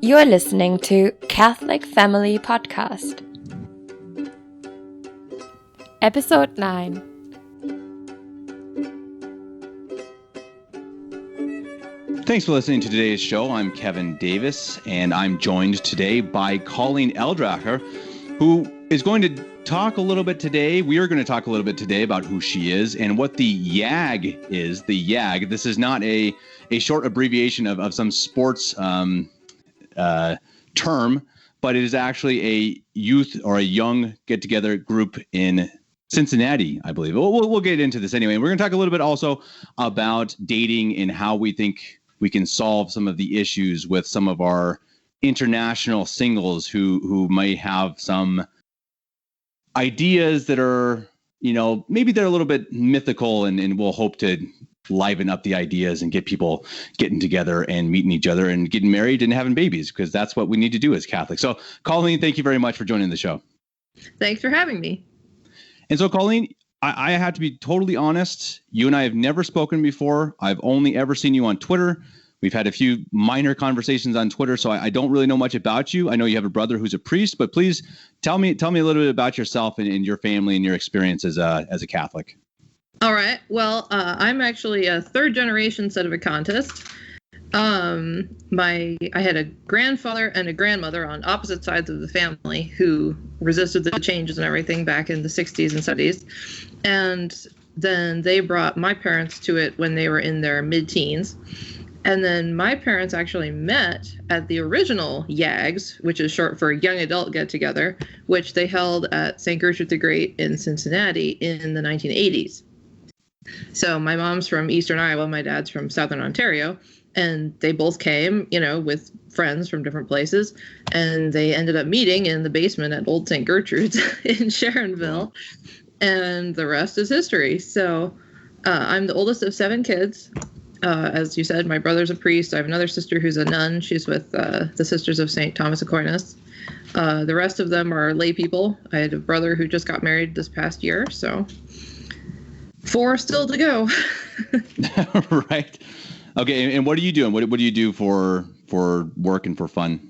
You're listening to Catholic Family Podcast. Episode 9. Thanks for listening to today's show. I'm Kevin Davis, and I'm joined today by Colleen Eldracher, who is going to talk a little bit today. We are going to talk a little bit today about who she is and what the Y.A.G is. The Y.A.G. This is not a short abbreviation of some sports term, but it is actually a youth or a young get-together group in Cincinnati, I believe. We'll get into this anyway. We're going to talk a little bit also about dating and how we think we can solve some of the issues with some of our international singles who might have some ideas that are, maybe they're a little bit mythical, and we'll hope to liven up the ideas and get people getting together and meeting each other and getting married and having babies, because that's what we need to do as Catholics. So, Colleen, thank you very much for joining the show. Thanks for having me. And so, Colleen, I have to be totally honest. You and I have never spoken before. I've only ever seen you on Twitter. We've had a few minor conversations on Twitter, so I don't really know much about you. I know you have a brother who's a priest, but please tell me a little bit about yourself and your family and your experience as a Catholic. All right. Well, I'm actually a third generation sedevacantist. I had a grandfather and a grandmother on opposite sides of the family who resisted the changes and everything back in the 60s and 70s. And then they brought my parents to it when they were in their mid-teens. And then my parents actually met at the original Y.A.Gs, which is short for Young Adult Get-Together, which they held at St. Gertrude the Great in Cincinnati in the 1980s. So my mom's from Eastern Iowa, my dad's from Southern Ontario, and they both came, with friends from different places, and they ended up meeting in the basement at Old St. Gertrude's in Sharonville, and the rest is history. So I'm the oldest of 7 kids. As you said, my brother's a priest. I have another sister who's a nun. She's with the Sisters of St. Thomas Aquinas. The rest of them are lay people. I had a brother who just got married this past year, so 4 still to go. Right. Okay. And what are you doing? What do you do for work and for fun?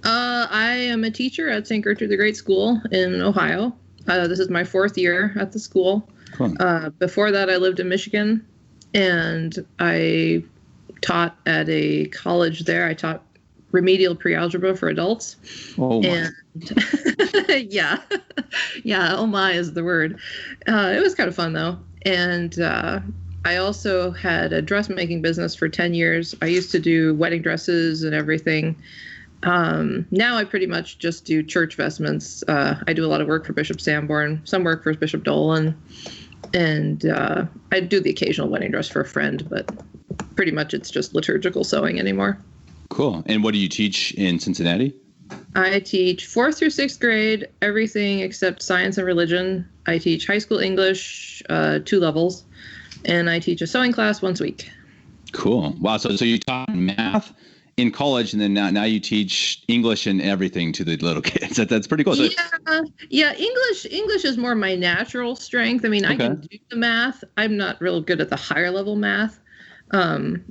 I am a teacher at St. Gertrude the Great School in Ohio. This is my 4th year at the school. Cool. Before that, I lived in Michigan, and I taught at a college there. I taught remedial pre-algebra for adults. Oh my. And yeah, oh my is the word. It was kind of fun though. And I also had a dressmaking business for 10 years. I used to do wedding dresses and everything. Now I pretty much just do church vestments. I do a lot of work for Bishop Sanborn, some work for Bishop Dolan, and I do the occasional wedding dress for a friend, but pretty much it's just liturgical sewing anymore. Cool. And what do you teach in Cincinnati? I teach 4th through 6th grade, everything except science and religion. I teach high school English, 2 levels, and I teach a sewing class once a week. Cool. Wow. So you taught math in college, and then now you teach English and everything to the little kids. That's pretty cool. So, yeah. English is more my natural strength. I mean, okay. I can do the math. I'm not real good at the higher level math.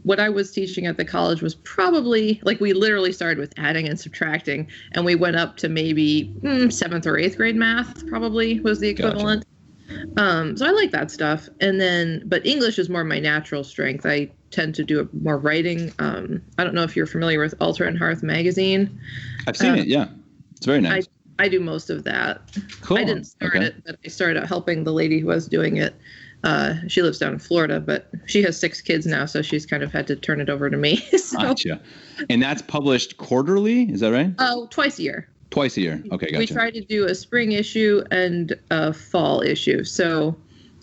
What I was teaching at the college was probably we literally started with adding and subtracting, and we went up to maybe 7th or 8th grade math probably was the equivalent. Gotcha. So I like that stuff. But English is more my natural strength. I tend to do more writing. I don't know if you're familiar with Altar and Hearth magazine. I've seen it. Yeah. It's very nice. I do most of that. Cool. I didn't start it, but I started out helping the lady who was doing it. She lives down in Florida, but she has 6 kids now, so she's kind of had to turn it over to me. Gotcha. And that's published quarterly, is that right? Oh, twice a year. Twice a year. Okay, gotcha. We try to do a spring issue and a fall issue. So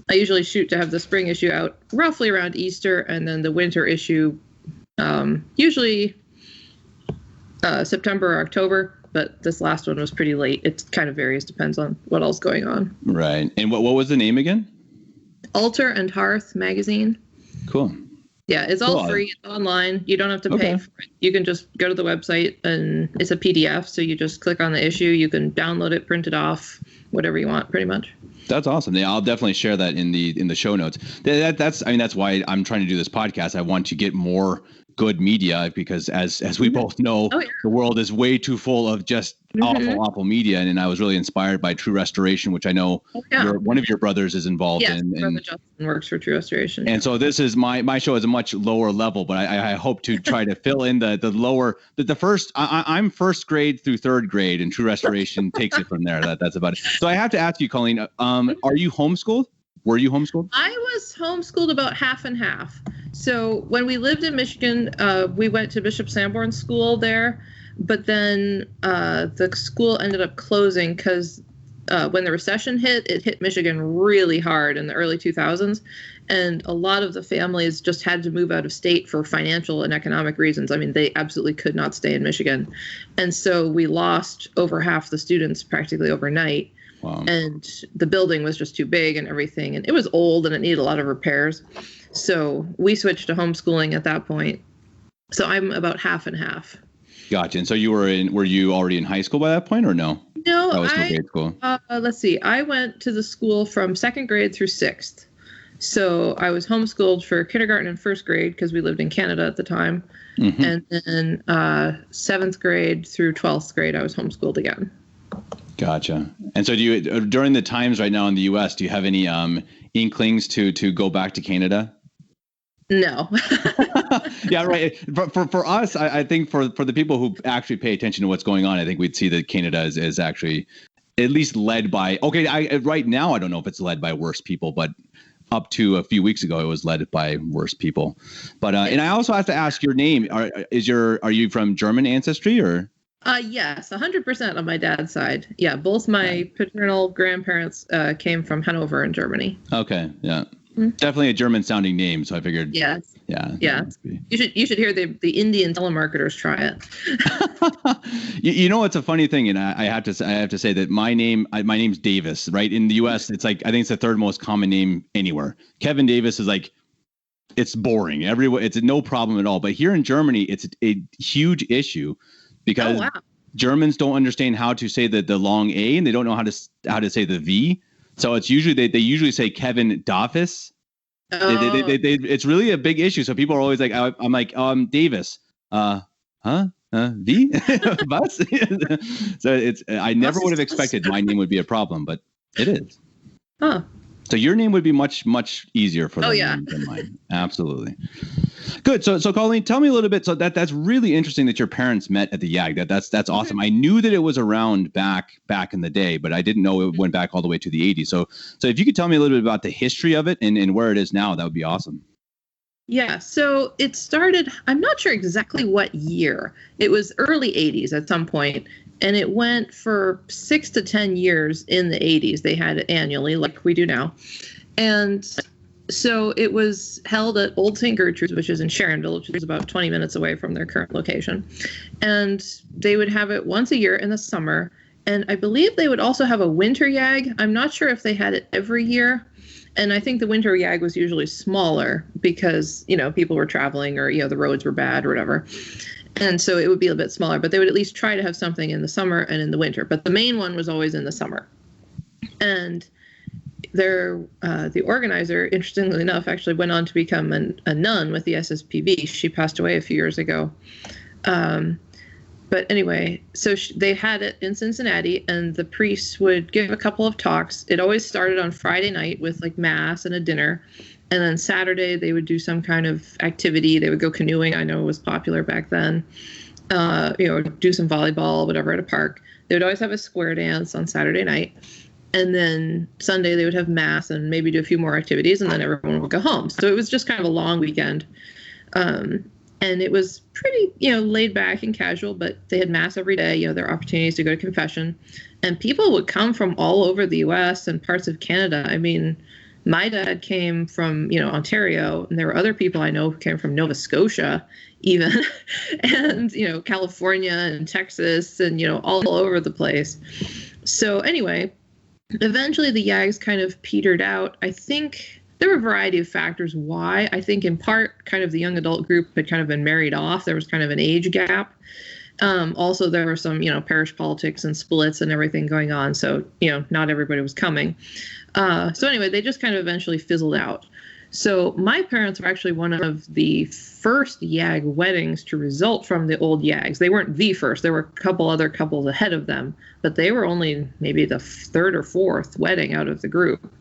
I usually shoot to have the spring issue out roughly around Easter, and then the winter issue usually September or October. But this last one was pretty late. It kind of varies, depends on what else going on. Right. And what was the name again? Altar and Hearth magazine. Cool. Yeah, it's all free. It's online. You don't have to pay for it. You can just go to the website, and it's a PDF. So you just click on the issue. You can download it, print it off, whatever you want, pretty much. That's awesome. Yeah, I'll definitely share that in the show notes. That's why I'm trying to do this podcast. I want to get more good media, because as we both know, the world is way too full of just awful media. And I was really inspired by True Restoration, which I know one of your brothers is involved in. Brother Justin works for True Restoration. And so this is my show is a much lower level, but I hope to try to fill in the lower, the first, I'm first grade through third grade, and True Restoration takes it from there. That's about it. So I have to ask you, Colleen, are you homeschooled? Were you homeschooled? I was homeschooled about half and half. So when we lived in Michigan, we went to Bishop Sanborn's school there, but then the school ended up closing because when the recession hit, it hit Michigan really hard in the early 2000s. And a lot of the families just had to move out of state for financial and economic reasons. I mean, they absolutely could not stay in Michigan. And so we lost over half the students practically overnight. Wow. And the building was just too big and everything. And it was old and it needed a lot of repairs. So we switched to homeschooling at that point. So I'm about half and half. Gotcha. And so were you already in high school by that point, or no? No, that was grade school. Let's see. I went to the school from second grade through sixth. So I was homeschooled for kindergarten and first grade because we lived in Canada at the time. Mm-hmm. And then seventh grade through 12th grade, I was homeschooled again. Gotcha. And so during the times right now in the U.S., do you have any inklings to go back to Canada? No. Yeah, right. For us, I think for the people who actually pay attention to what's going on, I think we'd see that Canada is actually at least led by, right now, I don't know if it's led by worse people, but up to a few weeks ago, it was led by worse people. But and I also have to ask your name. Are you from German ancestry or? Yes, 100% on my dad's side. Yeah, both my paternal grandparents came from Hanover in Germany. Okay, yeah. Mm-hmm. Definitely a German-sounding name, so I figured. Yes. Yeah. You should hear the Indian telemarketers try it. you know, it's a funny thing, and I have to say that my name's Davis, right? In the U.S., it's like I think it's the third most common name anywhere. Kevin Davis is like, it's boring. Everywhere, it's no problem at all. But here in Germany, it's a huge issue. Because Germans don't understand how to say the long A, and they don't know how to say the V. So it's usually they usually say Kevin Davis. Oh. It's really a big issue. So people are always like, I'm like, Davis. V? Bus? So it's I never would have expected my name would be a problem, but it is. Huh. So your name would be much, much easier for them than mine. Absolutely. Good. So Colleen, tell me a little bit. So that's really interesting that your parents met at the Y.A.G. That's awesome. I knew that it was around back in the day, but I didn't know it went back all the way to the 80s. So if you could tell me a little bit about the history of it and where it is now, that would be awesome. Yeah. So it started, I'm not sure exactly what year. It was early 80s at some point. And it went for 6 to 10 years in the 80s. They had it annually like we do now. And so it was held at Old St. Gertrude's, which is in Sharonville, which is about 20 minutes away from their current location. And they would have it once a year in the summer. And I believe they would also have a winter Y.A.G. I'm not sure if they had it every year. And I think the winter Y.A.G. was usually smaller because, people were traveling or, the roads were bad or whatever. And so it would be a bit smaller, but they would at least try to have something in the summer and in the winter. But the main one was always in the summer. And the organizer, interestingly enough, actually went on to become a nun with the SSPB. She passed away a few years ago. But anyway, so they had it in Cincinnati, and the priests would give a couple of talks. It always started on Friday night with like mass and a dinner. And then Saturday, they would do some kind of activity. They would go canoeing. I know it was popular back then. Do some volleyball, whatever, at a park. They would always have a square dance on Saturday night. And then Sunday, they would have mass and maybe do a few more activities. And then everyone would go home. So it was just kind of a long weekend. And it was pretty, laid back and casual. But they had mass every day. There were opportunities to go to confession. And people would come from all over the U.S. and parts of Canada. I mean, my dad came from, Ontario, and there were other people I know who came from Nova Scotia, even, and, California and Texas and, all over the place. So anyway, eventually the Y.A.Gs kind of petered out. I think there were a variety of factors why. I think in part kind of the young adult group had kind of been married off. There was kind of an age gap. Also, there were some, parish politics and splits and everything going on. So, not everybody was coming. So anyway, they just kind of eventually fizzled out. So my parents were actually one of the first Y.A.G weddings to result from the old Y.A.Gs. They weren't the first. There were a couple other couples ahead of them, but they were only maybe the third or fourth wedding out of the group.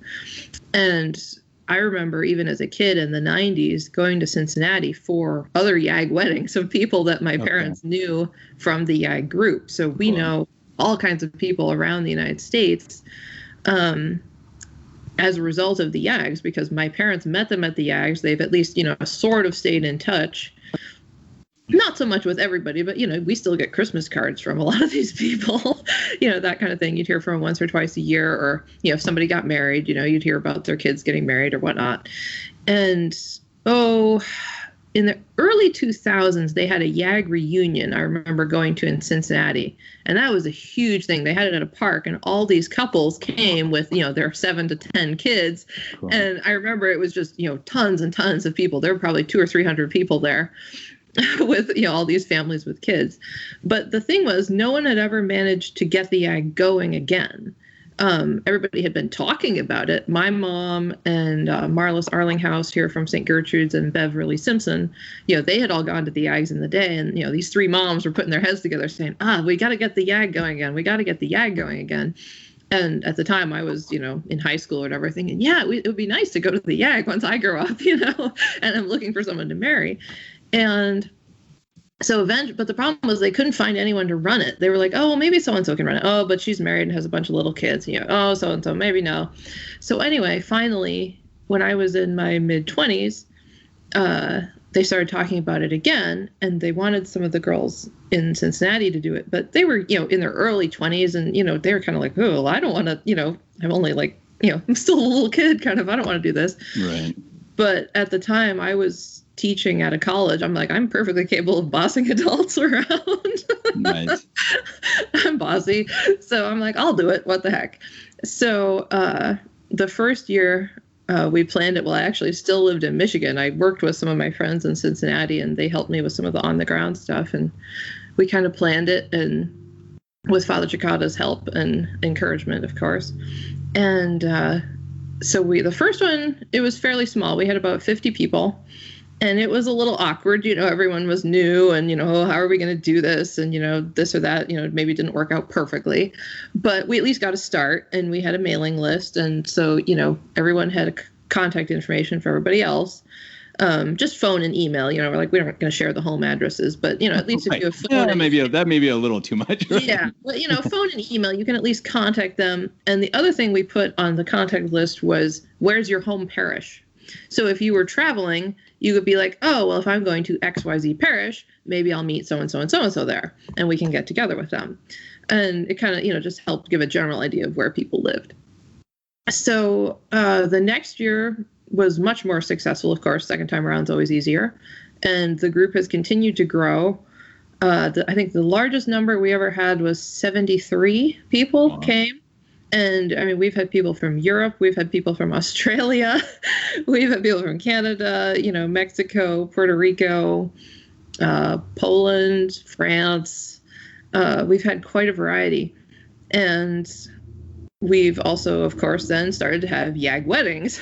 And I remember even as a kid in the 90s going to Cincinnati for other Y.A.G weddings of people that my parents knew from the Y.A.G group. So we know all kinds of people around the United States as a result of the Y.A.Gs, because my parents met them at the Y.A.Gs. They've at least, sort of stayed in touch. Not so much with everybody, but, we still get Christmas cards from a lot of these people, that kind of thing. You'd hear from them once or twice a year, or, if somebody got married, you'd hear about their kids getting married or whatnot. And, in the early 2000s, they had a Y.A.G reunion I remember going to in Cincinnati. And that was a huge thing. They had it at a park, and all these couples came with, their 7 to 10 kids. Cool. And I remember it was just, tons and tons of people. There were probably 200 or 300 people there with, all these families with kids. But the thing was, no one had ever managed to get the Y.A.G going again. Everybody had been talking about it. My mom and Marlis Arlinghouse here from St. Gertrude's and Beverly Simpson, they had all gone to the Y.A.Gs in the day. And, these three moms were putting their heads together saying, we got to get the Y.A.G going again. We got to get the Y.A.G going again. And at the time I was, in high school or whatever, thinking, it would be nice to go to the Y.A.G once I grow up, and I'm looking for someone to marry. And so eventually, but the problem was they couldn't find anyone to run it. They were like, well, maybe so-and-so can run it. Oh, but she's married and has a bunch of little kids. So-and-so, maybe no. So anyway, finally, when I was in my mid-20s, they started talking about it again, and they wanted some of the girls in Cincinnati to do it. But they were, in their early 20s, and, they were kind of like, I don't want to, I'm only like, I'm still a little kid, kind of, I don't want to do this. Right. But at the time, I was teaching at a college. I'm like, I'm perfectly capable of bossing adults around. Nice. I'm bossy. So I'm like, I'll do it. What the heck? So the first year we planned it. Well, I actually still lived in Michigan. I worked with some of my friends in Cincinnati, and they helped me with some of the on-the-ground stuff. And we kind of planned it, and with Father Chicada's help and encouragement, of course. And so the first one, it was fairly small. We had about 50 people. And it was a little awkward, everyone was new and, how are we going to do this? And, this or that, maybe it didn't work out perfectly, but we at least got a start, and we had a mailing list. And so, everyone had contact information for everybody else. Just phone and email, we're like, we're not going to share the home addresses, but, at least if you have phone. Yeah, that may be a little too much. Right? Yeah. Well, phone and email, you can at least contact them. And the other thing we put on the contact list was, where's your home parish? So if you were traveling, you could be like, if I'm going to XYZ parish, maybe I'll meet so-and-so and so-and-so there, and we can get together with them. And it kind of, just helped give a general idea of where people lived. So the next year was much more successful, of course. Second time around is always easier. And the group has continued to grow. I think the largest number we ever had was 73 people came. And I mean, we've had people from Europe, we've had people from Australia, we've had people from Canada, Mexico, Puerto Rico, Poland, France. We've had quite a variety. And we've also, of course, then started to have Y.A.G weddings.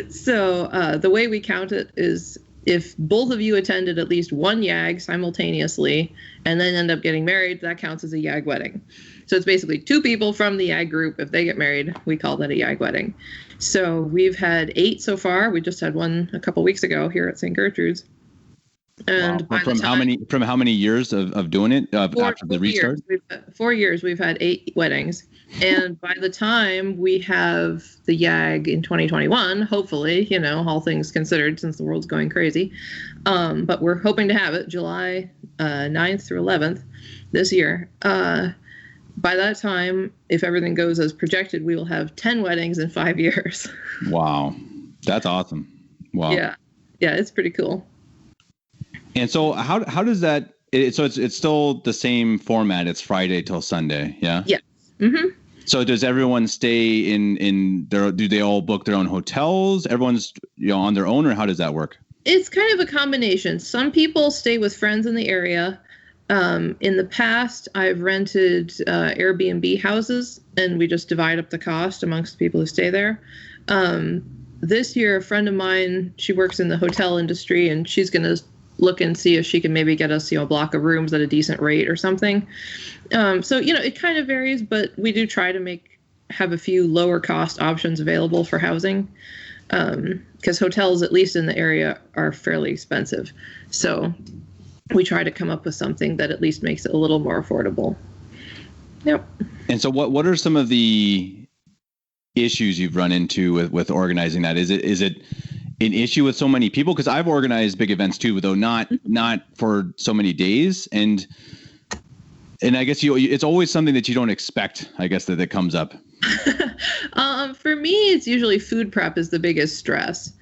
So the way we count it is if both of you attended at least one Y.A.G simultaneously and then end up getting married, that counts as a Y.A.G wedding. So it's basically two people from the Y.A.G group. If they get married, we call that a Y.A.G wedding. So we've had 8 so far. We just had one a couple weeks ago here at St. Gertrude's. And wow. From how many years of doing it after the restart? 4 years. We've had 8 weddings. And by the time we have the Y.A.G in 2021, hopefully, all things considered, since the world's going crazy, but we're hoping to have it July 9th through 11th this year. By that time, if everything goes as projected, we will have 10 weddings in 5 years. Wow. That's awesome. Wow. Yeah, it's pretty cool. And so how does that, so it's still the same format. It's Friday till Sunday. Yeah. Yeah. Mm-hmm. So does everyone stay in their, do they all book their own hotels? Everyone's on their own, or how does that work? It's kind of a combination. Some people stay with friends in the area. In the past, I've rented Airbnb houses, and we just divide up the cost amongst the people who stay there. this year, a friend of mine, she works in the hotel industry, and she's going to look and see if she can maybe get us, a block of rooms at a decent rate or something. So, it kind of varies, but we do try to have a few lower cost options available for housing, because hotels, at least in the area, are fairly expensive. So we try to come up with something that at least makes it a little more affordable. Yep. And so what are some of the issues you've run into with organizing that? Is it an issue with so many people? Because I've organized big events too, though not for so many days. And I guess it's always something that you don't expect, I guess, that comes up. For me, it's usually food prep is the biggest stress.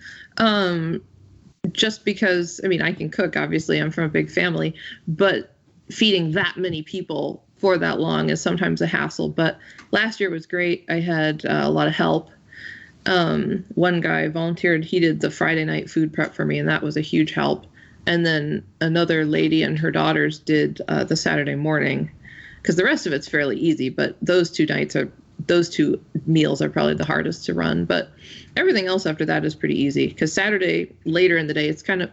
Just because, I can cook, obviously, I'm from a big family, but feeding that many people for that long is sometimes a hassle. But last year was great. I had a lot of help. One guy volunteered. He did the Friday night food prep for me, and that was a huge help. And then another lady and her daughters did the Saturday morning, because the rest of it's fairly easy. But those two meals are probably the hardest to run. But everything else after that is pretty easy, because Saturday later in the day, it's kind of,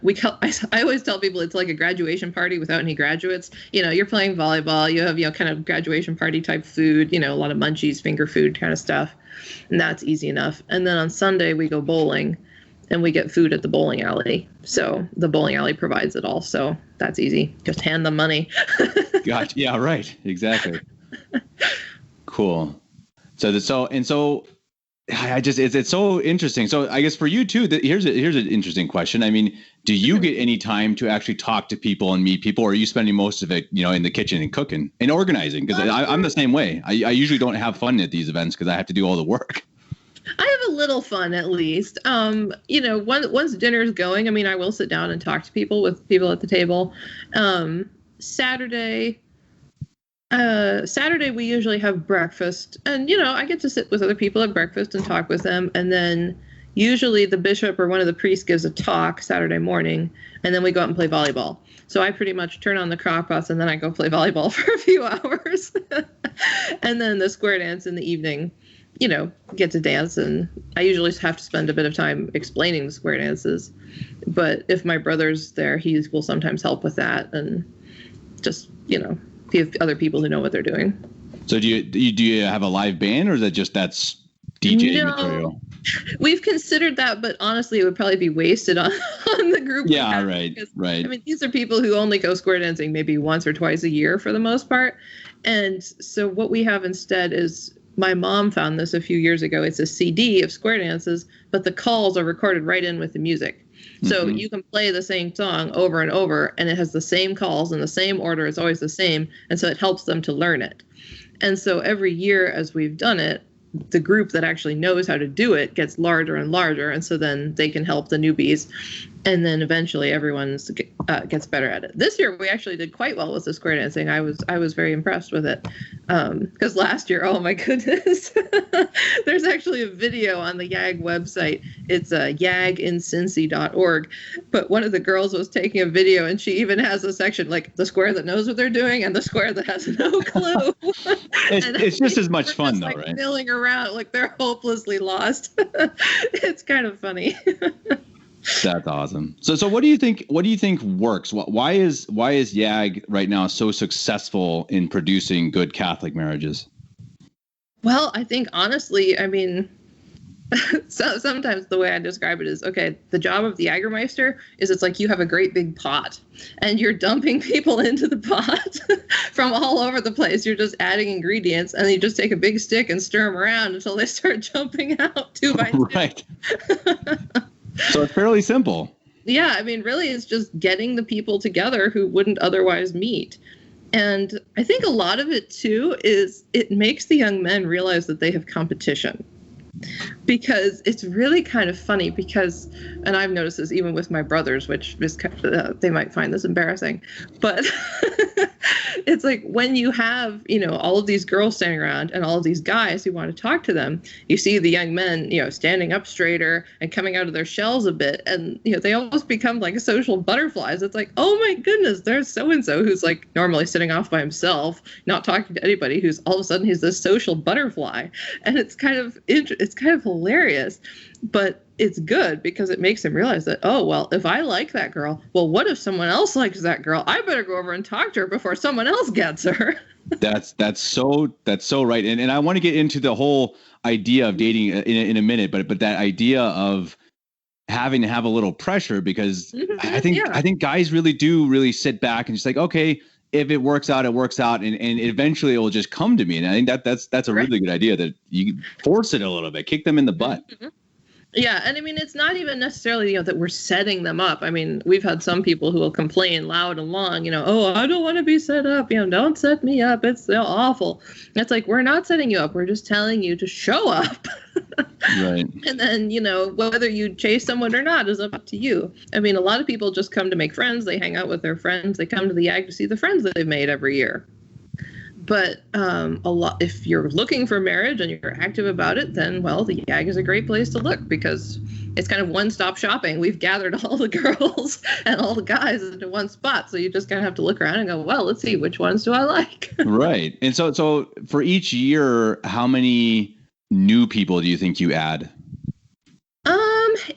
I always tell people it's like a graduation party without any graduates. You're playing volleyball, you have, kind of graduation party type food, a lot of munchies, finger food kind of stuff. And that's easy enough. And then on Sunday we go bowling, and we get food at the bowling alley. So the bowling alley provides it all. So that's easy. Just hand them money. Gotcha. Yeah, right. Exactly. Cool. It's so interesting. So I guess for you too, here's an interesting question. Do you get any time to actually talk to people and meet people, or are you spending most of it, in the kitchen and cooking and organizing? Because I'm the same way. I usually don't have fun at these events because I have to do all the work. I have a little fun, at least. Once dinner's going, I will sit down and talk to people at the table. Saturday we usually have breakfast, and I get to sit with other people at breakfast and talk with them, and then usually the bishop or one of the priests gives a talk Saturday morning, and then we go out and play volleyball. So I pretty much turn on the crockpots and then I go play volleyball for a few hours. And then the square dance in the evening, get to dance, and I usually have to spend a bit of time explaining the square dances. But if my brother's there, he will sometimes help with that, and just, if you have other people who know what they're doing. So do you have a live band, or is it just that's DJ material? We've considered that, but honestly, it would probably be wasted on the group. Yeah, right. These are people who only go square dancing maybe once or twice a year for the most part. And so what we have instead is, my mom found this a few years ago. It's a CD of square dances, but the calls are recorded right in with the music. So you can play the same song over and over, and it has the same calls in the same order. It's always the same. And so it helps them to learn it. And so every year as we've done it, the group that actually knows how to do it gets larger and larger. And so then they can help the newbies. And then eventually everyone gets better at it. This year we actually did quite well with the square dancing. I was very impressed with it, because last year, oh my goodness, there's actually a video on the Y.A.G website. It's yagincincy.org. But one of the girls was taking a video, and she even has a section like the square that knows what they're doing and the square that has no clue. It's just as much fun, though, like, right? Milling around like they're hopelessly lost. It's kind of funny. That's awesome. So what do you think works? Why is Y.A.G right now so successful in producing good Catholic marriages? Well, I think honestly, so sometimes the way I describe it is, okay, the job of the Jägermeister is, it's like you have a great big pot and you're dumping people into the pot from all over the place. You're just adding ingredients, and you just take a big stick and stir them around until they start jumping out two by two. Right. So it's fairly simple. Yeah, really, it's just getting the people together who wouldn't otherwise meet. And I think a lot of it, too, is it makes the young men realize that they have competition. Because it's really kind of funny and I've noticed this even with my brothers, which is they might find this embarrassing, but it's like when you have, all of these girls standing around and all of these guys who want to talk to them, you see the young men, standing up straighter and coming out of their shells a bit. And, they almost become like social butterflies. It's like, oh my goodness, there's so-and-so who's like normally sitting off by himself, not talking to anybody, who's all of a sudden he's this social butterfly. And it's kind of hilarious, but it's good because it makes them realize that, oh, well, if I like that girl, well, what if someone else likes that girl? I better go over and talk to her before someone else gets her. That's so right. And I want to get into the whole idea of dating in a minute, but that idea of having to have a little pressure, because I think guys really sit back and just like, okay, if it works out, it works out, and eventually it will just come to me. And I think that's a really good idea, that you force it a little bit, kick them in the butt. Mm-hmm. Yeah, and I mean, it's not even necessarily, that we're setting them up. I mean, we've had some people who will complain loud and long, oh, I don't want to be set up, don't set me up. It's so awful. It's like, we're not setting you up. We're just telling you to show up. Right. And then, whether you chase someone or not is up to you. I mean, a lot of people just come to make friends. They hang out with their friends. They come to the Y.A.G to see the friends that they've made every year. But if you're looking for marriage and you're active about it, then, well, the Y.A.G is a great place to look, because it's kind of one-stop shopping. We've gathered all the girls and all the guys into one spot. So you just kind of have to look around and go, well, let's see, which ones do I like? Right. And so for each year, how many new people do you think you add?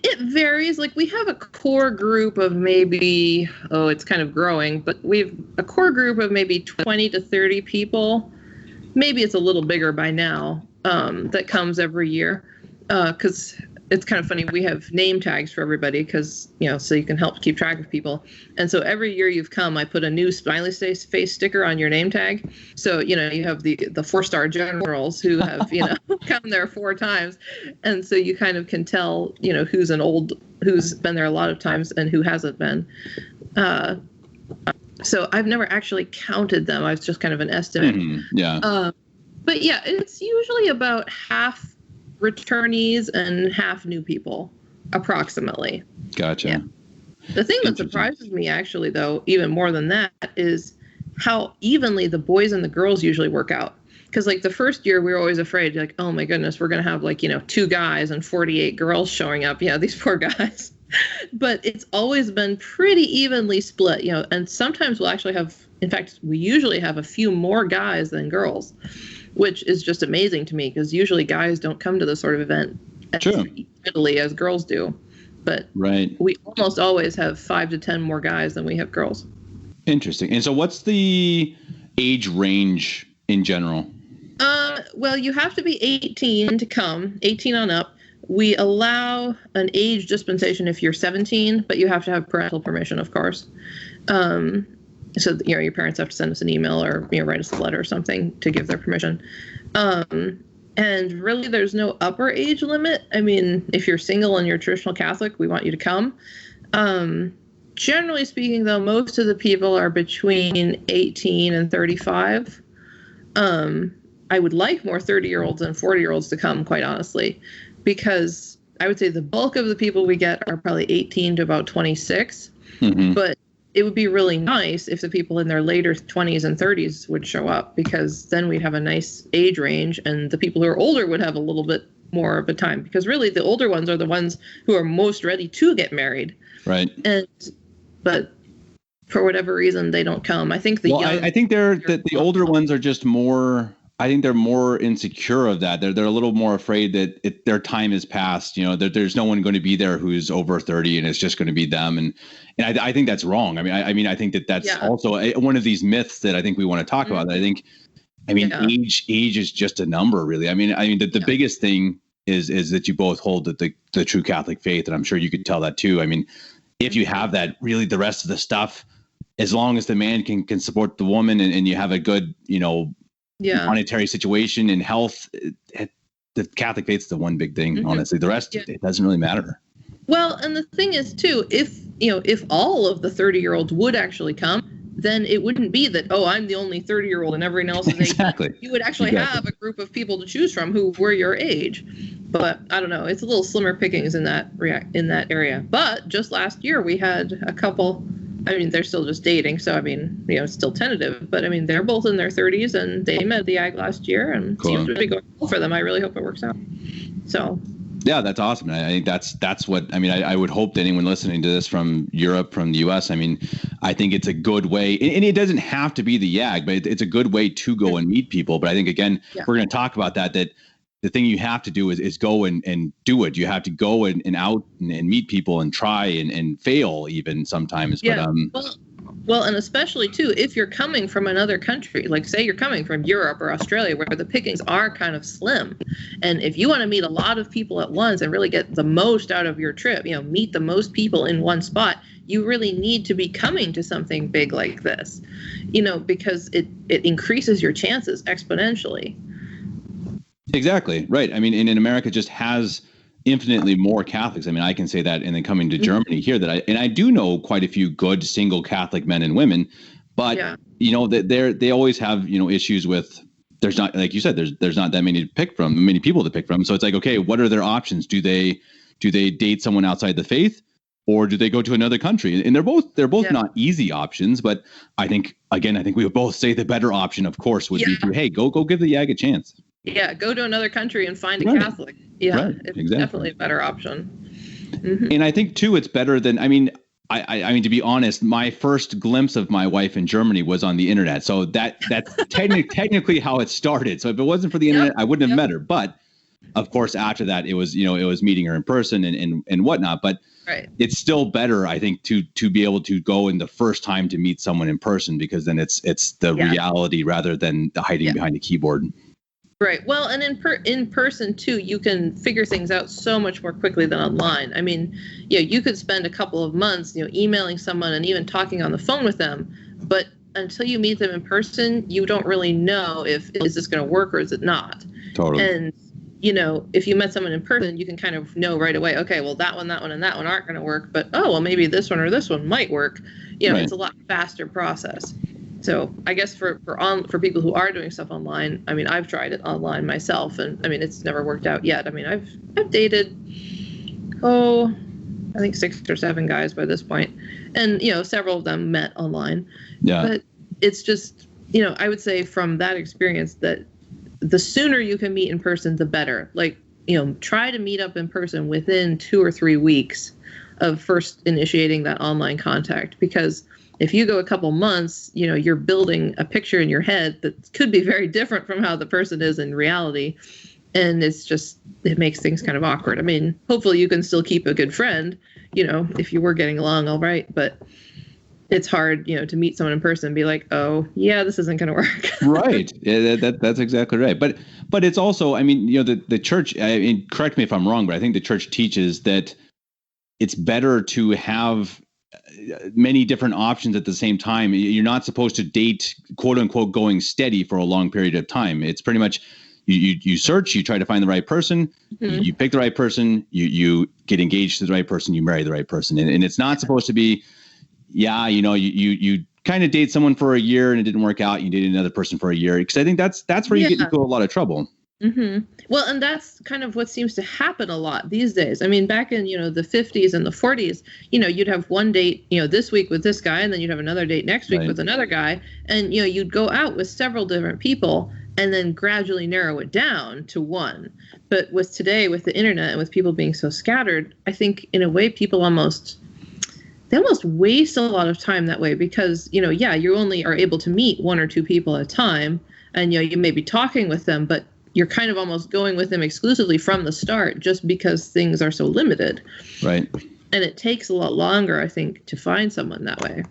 It varies. Like, we have a core group of maybe, it's kind of growing, but we've a core group of maybe 20 to 30 people. Maybe it's a little bigger by now, that comes every year. Because it's kind of funny. We have name tags for everybody because, so you can help keep track of people. And so every year you've come, I put a new smiley face sticker on your name tag. So, you have the 4-star generals who have, come there 4 times. And so you kind of can tell, who's been there a lot of times and who hasn't been. So I've never actually counted them. I was just kind of an estimate. Mm-hmm. Yeah. But yeah, it's usually about half returnees and half new people, approximately. Gotcha. Yeah. The thing that surprises me, actually, though, even more than that, is how evenly the boys and the girls usually work out. Because, like, the first year, we were always afraid, like, oh my goodness, we're going to have, like, 2 guys and 48 girls showing up. Yeah, these poor guys. But it's always been pretty evenly split, and sometimes we'll actually have, in fact, we usually have a few more guys than girls, which is just amazing to me, because usually guys don't come to this sort of event as readily as girls do. But we almost always have 5 to 10 more guys than we have girls. Interesting. And so what's the age range in general? Well, you have to be 18 to come, 18 on up. We allow an age dispensation if you're 17, but you have to have parental permission, of course. So, your parents have to send us an email or, write us a letter or something to give their permission. And really, there's no upper age limit. I mean, if you're single and you're traditional Catholic, we want you to come. Generally speaking, though, most of the people are between 18 and 35. I would like more 30-year-olds and 40-year-olds to come, quite honestly, because I would say the bulk of the people we get are probably 18 to about 26. Mm-hmm. But it would be really nice if the people in their later 20s and 30s would show up, because then we'd have a nice age range, and the people who are older would have a little bit more of a time, because really the older ones are the ones who are most ready to get married. Right. But for whatever reason, they don't come. I think I think the older ones are just more. I think they're more insecure of that. They're a little more afraid that their time is past. There's no one going to be there who's over 30, and it's just going to be them. And I think that's wrong. I think that's also one of these myths that I think we want to talk about. Age is just a number, really. The biggest thing is that you both hold the true Catholic faith, and I'm sure you could tell that too. If you have that, really the rest of the stuff, as long as the man can support the woman, and you have a good, monetary situation and health, the Catholic faith's the one big thing. Mm-hmm. Honestly, the rest, it doesn't really matter. Well, and the thing is too, if all of the 30-year-olds would actually come, then it wouldn't be that, I'm the only 30-year-old and everyone else is 18. Exactly. You would actually have a group of people to choose from who were your age. But I don't know, it's a little slimmer pickings in that area. But just last year we had a couple. They're still just dating, so it's still tentative. But they're both in their 30s, and they met the Y.A.G last year, and cool. Seems to be going well for them. I really hope it works out. So. Yeah, that's awesome. I think that's what I would hope that anyone listening to this from Europe, from the US, I think it's a good way, and it doesn't have to be the Y.A.G, but it's a good way to go and meet people. But I think, again, we're going to talk about that the thing you have to do is go and do it. You have to go and out and meet people and try and fail even sometimes. Yeah. But well, and especially too, if you're coming from another country, like say you're coming from Europe or Australia, where the pickings are kind of slim, and if you want to meet a lot of people at once and really get the most out of your trip, meet the most people in one spot, you really need to be coming to something big like this, because it increases your chances exponentially. Exactly. Right. I mean, and in America just has infinitely more Catholics. I mean, I can say that, and then coming to Germany here, that I do know quite a few good single Catholic men and women, but that they always have issues with, there's not, like you said, there's not that many people to pick from. So it's like, okay, what are their options? Do they date someone outside the faith, or do they go to another country? And they're both not easy options, but I think we would both say the better option, of course, would be to, hey, go give the Y.A.G a chance. Yeah, go to another country and find a Catholic. Yeah, it's definitely a better option. Mm-hmm. And I think too, it's better than, I mean, to be honest, my first glimpse of my wife in Germany was on the internet. So that's technically how it started. So if it wasn't for the internet, I wouldn't have met her. But of course, after that, it was meeting her in person and whatnot. But it's still better, I think, to be able to go in the first time to meet someone in person, because then it's the reality rather than the hiding behind a keyboard. Right. Well, and in person too, you can figure things out so much more quickly than online. I mean, you could spend a couple of months, emailing someone and even talking on the phone with them, but until you meet them in person, you don't really know is this going to work or is it not. Totally. And if you met someone in person, you can kind of know right away, okay, well, that one, and that one aren't going to work, but maybe this one or this one might work. It's a lot faster process. So I guess for people who are doing stuff online, I mean, I've tried it online myself, and I mean, it's never worked out yet. I mean, I've dated, I think 6 or 7 guys by this point, and several of them met online. Yeah. But it's just, I would say from that experience that the sooner you can meet in person, the better. Like, try to meet up in person within 2 or 3 weeks of first initiating that online contact, because if you go a couple months, you're building a picture in your head that could be very different from how the person is in reality. And it makes things kind of awkward. I mean, hopefully you can still keep a good friend, if you were getting along all right. But it's hard, to meet someone in person and be like, oh, yeah, this isn't going to work. Right. Yeah, that's exactly right. But it's also, I mean, the church, correct me if I'm wrong, but I think the church teaches that it's better to have many different options at the same time. You're not supposed to date, quote unquote, going steady for a long period of time. It's pretty much you search, you try to find the right person, you pick the right person, you get engaged to the right person, you marry the right person. And it's not supposed to be, you kind of date someone for a year and it didn't work out. You date another person for a year. Because I think that's where you get into a lot of trouble. Mm-hmm. Well, and that's kind of what seems to happen a lot these days. I mean, back in, the 50s and the 40s, you'd have one date, this week with this guy, and then you'd have another date next week with another guy. And, you'd go out with several different people and then gradually narrow it down to one. But with today, with the internet and with people being so scattered, I think in a way people almost waste a lot of time that way, because, you only are able to meet 1 or 2 people at a time, and, you may be talking with them, but you're kind of almost going with them exclusively from the start, just because things are so limited. Right. And it takes a lot longer, I think, to find someone that way.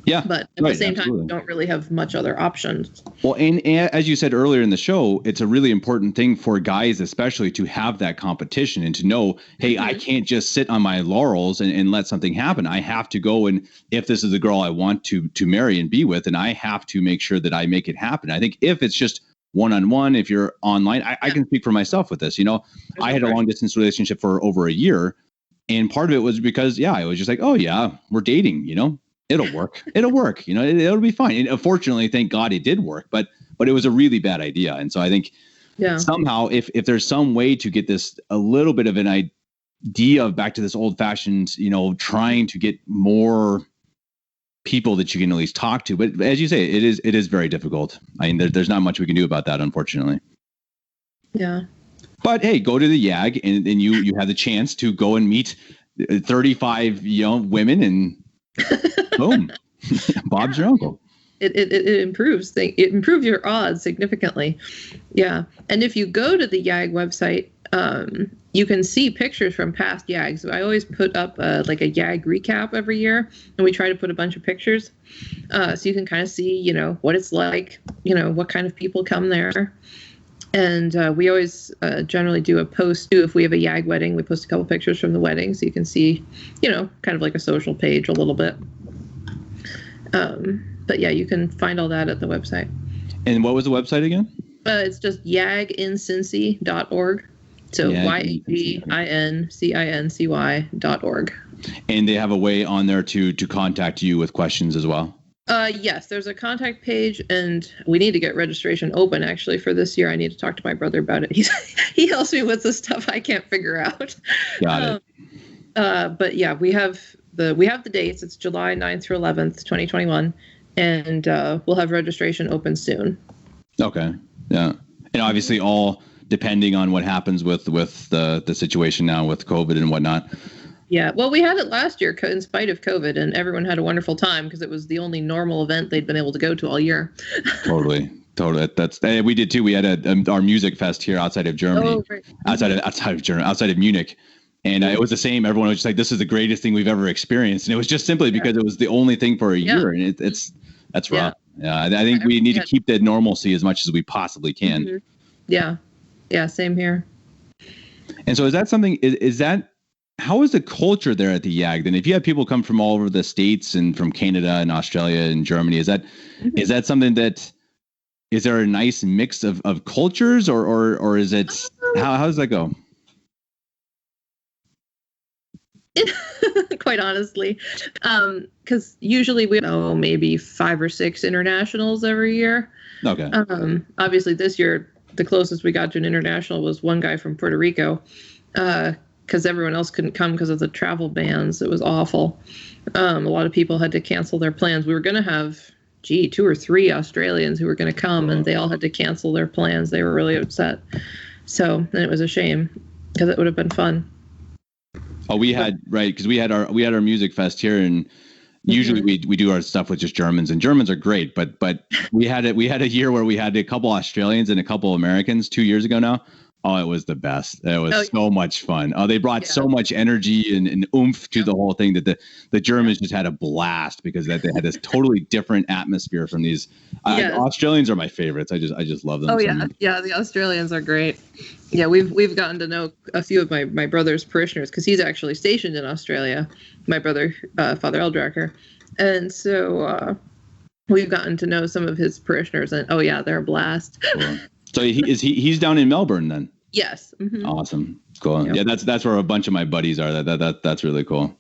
Yeah. But at the same time, you don't really have much other options. Well, and as you said earlier in the show, it's a really important thing for guys, especially, to have that competition and to know, hey, I can't just sit on my laurels and let something happen. I have to go, and if this is the girl I want to marry and be with, and I have to make sure that I make it happen. I think if it's just one-on-one, if you're online, I can speak for myself with this. I had a long distance relationship for over a year, and part of it was because I was just like, oh yeah, we're dating, it'll work, it'll be fine. And unfortunately, thank God it did work, but it was a really bad idea. And so I think somehow if there's some way to get this a little bit of an idea of back to this old fashioned, trying to get more people that you can at least talk to. But as you say, it is very difficult. I mean, there's not much we can do about that, unfortunately. Yeah. But hey, go to the Y.A.G and you have the chance to go and meet 35 women, and boom, Bob's your uncle. It improves things. It improves your odds significantly. Yeah. And if you go to the Y.A.G website, you can see pictures from past Y.A.Gs. So I always put up like a Y.A.G recap every year, and we try to put a bunch of pictures, so you can kind of see, what it's like, what kind of people come there. And we always generally do a post too. If we have a Y.A.G wedding, we post a couple pictures from the wedding, so you can see, kind of like a social page a little bit. But yeah, you can find all that at the website. And what was the website again? It's just yagincincy.org. So YAGINCINCY.org. And they have a way on there to contact you with questions as well? Yes, there's a contact page, and we need to get registration open actually for this year. I need to talk to my brother about it. He helps me with the stuff I can't figure out. Got it. But yeah, we have the dates. It's July 9th through 11th, 2021, and we'll have registration open soon. Okay. Yeah. And obviously all depending on what happens with the situation now with COVID and whatnot. Yeah. Well, we had it last year in spite of COVID, and everyone had a wonderful time because it was the only normal event they'd been able to go to all year. Totally. We did too. We had our music fest here outside of Germany, oh, right. outside of Munich. And it was the same. Everyone was just like, this is the greatest thing we've ever experienced. And it was just simply because it was the only thing for a year. And that's rough. Yeah. I think we need to keep that normalcy as much as we possibly can. Mm-hmm. Yeah. Yeah. Same here. And so is that something, how is the culture there at the Y.A.G? Then if you have people come from all over the States and from Canada and Australia and Germany, is that something that, is there a nice mix of cultures or is it, how does that go? Quite honestly, because usually we know maybe 5 or 6 internationals every year. Okay. Obviously this year, the closest we got to an international was one guy from Puerto Rico, because everyone else couldn't come because of the travel bans. It was awful. A lot of people had to cancel their plans. We were going to have, 2 or 3 Australians who were going to come, and they all had to cancel their plans. They were really upset. So, and it was a shame because it would have been fun. Oh, we had our music fest here, and usually we do our stuff with just Germans, and Germans are great, but we had a year where we had a couple Australians and a couple Americans 2 years ago now. Oh, it was the best. It was so much fun. They brought so much energy and oomph to the whole thing that the Germans just had a blast because they had this totally different atmosphere from these. Australians are my favorites. I just love them. Oh yeah, yeah. The Australians are great. Yeah, we've gotten to know a few of my brother's parishioners because he's actually stationed in Australia. My brother, Father Eldracher, and so we've gotten to know some of his parishioners, and they're a blast. Cool. So he's down in Melbourne then? Yes. Mm-hmm. Awesome. Cool. Yep. Yeah, that's where a bunch of my buddies are. That's really cool.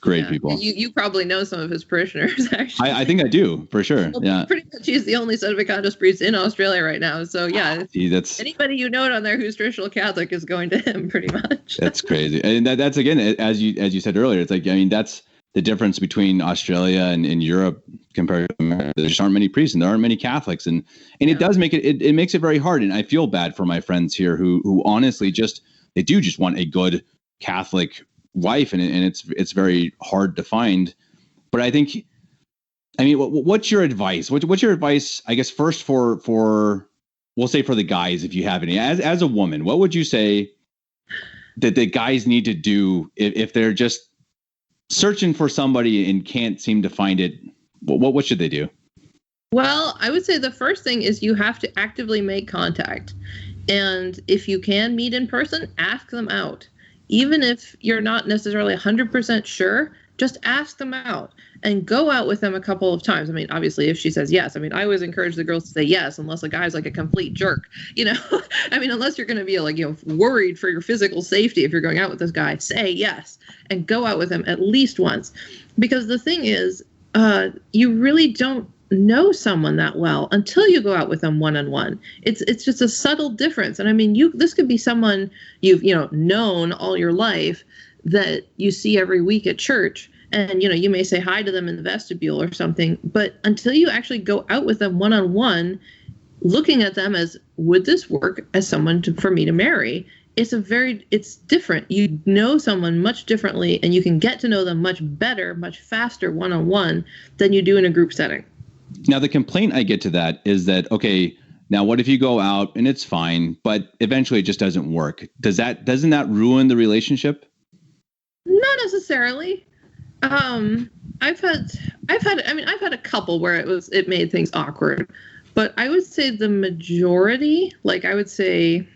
Great people. You probably know some of his parishioners, actually. I think I do, for sure. Well, pretty much he's the only Sedevacantos priest in Australia right now. So that's anybody you know down there who's traditional Catholic is going to him pretty much. That's crazy. And that's again, as you said earlier, it's like, that's the difference between Australia and Europe compared to America. There just aren't many priests and there aren't many Catholics. And it does make it makes it very hard. And I feel bad for my friends here who honestly they do just want a good Catholic wife. And it's very hard to find. But I think, what's your advice? What's your advice, I guess, first for we'll say for the guys, if you have any, as a woman, what would you say that the guys need to do if they're just searching for somebody and can't seem to find it? What should they do? Well, I would say the first thing is you have to actively make contact. And if you can meet in person, ask them out. Even if you're not necessarily 100% sure, just ask them out and go out with them a couple of times. Obviously, if she says yes, I always encourage the girls to say yes, unless a guy's like a complete jerk, unless you're going to be worried for your physical safety. If you're going out with this guy, say yes and go out with him at least once, because the thing is, you really don't know someone that well until you go out with them one-on-one. It's just a subtle difference. And this could be someone you've, known all your life that you see every week at church. And, you may say hi to them in the vestibule or something, but until you actually go out with them one-on-one, looking at them as, would this work as someone for me to marry? It's different. You know someone much differently, and you can get to know them much better, much faster one-on-one than you do in a group setting. Now, the complaint I get to that is that, okay, now what if you go out and it's fine, but eventually it just doesn't work? Doesn't that ruin the relationship? Not necessarily. I've had a couple where it made things awkward, but I would say the majority, like I would say,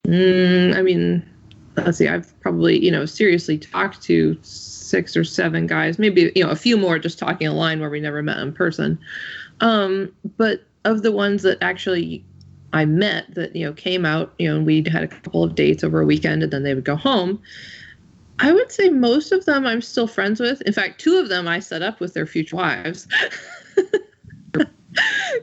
let's see, I've probably, seriously talked to 6 or 7 guys, maybe, a few more just talking a line where we never met in person. But of the ones that actually I met that, came out, and we had a couple of dates over a weekend and then they would go home, I would say most of them I'm still friends with. In fact, 2 of them I set up with their future wives.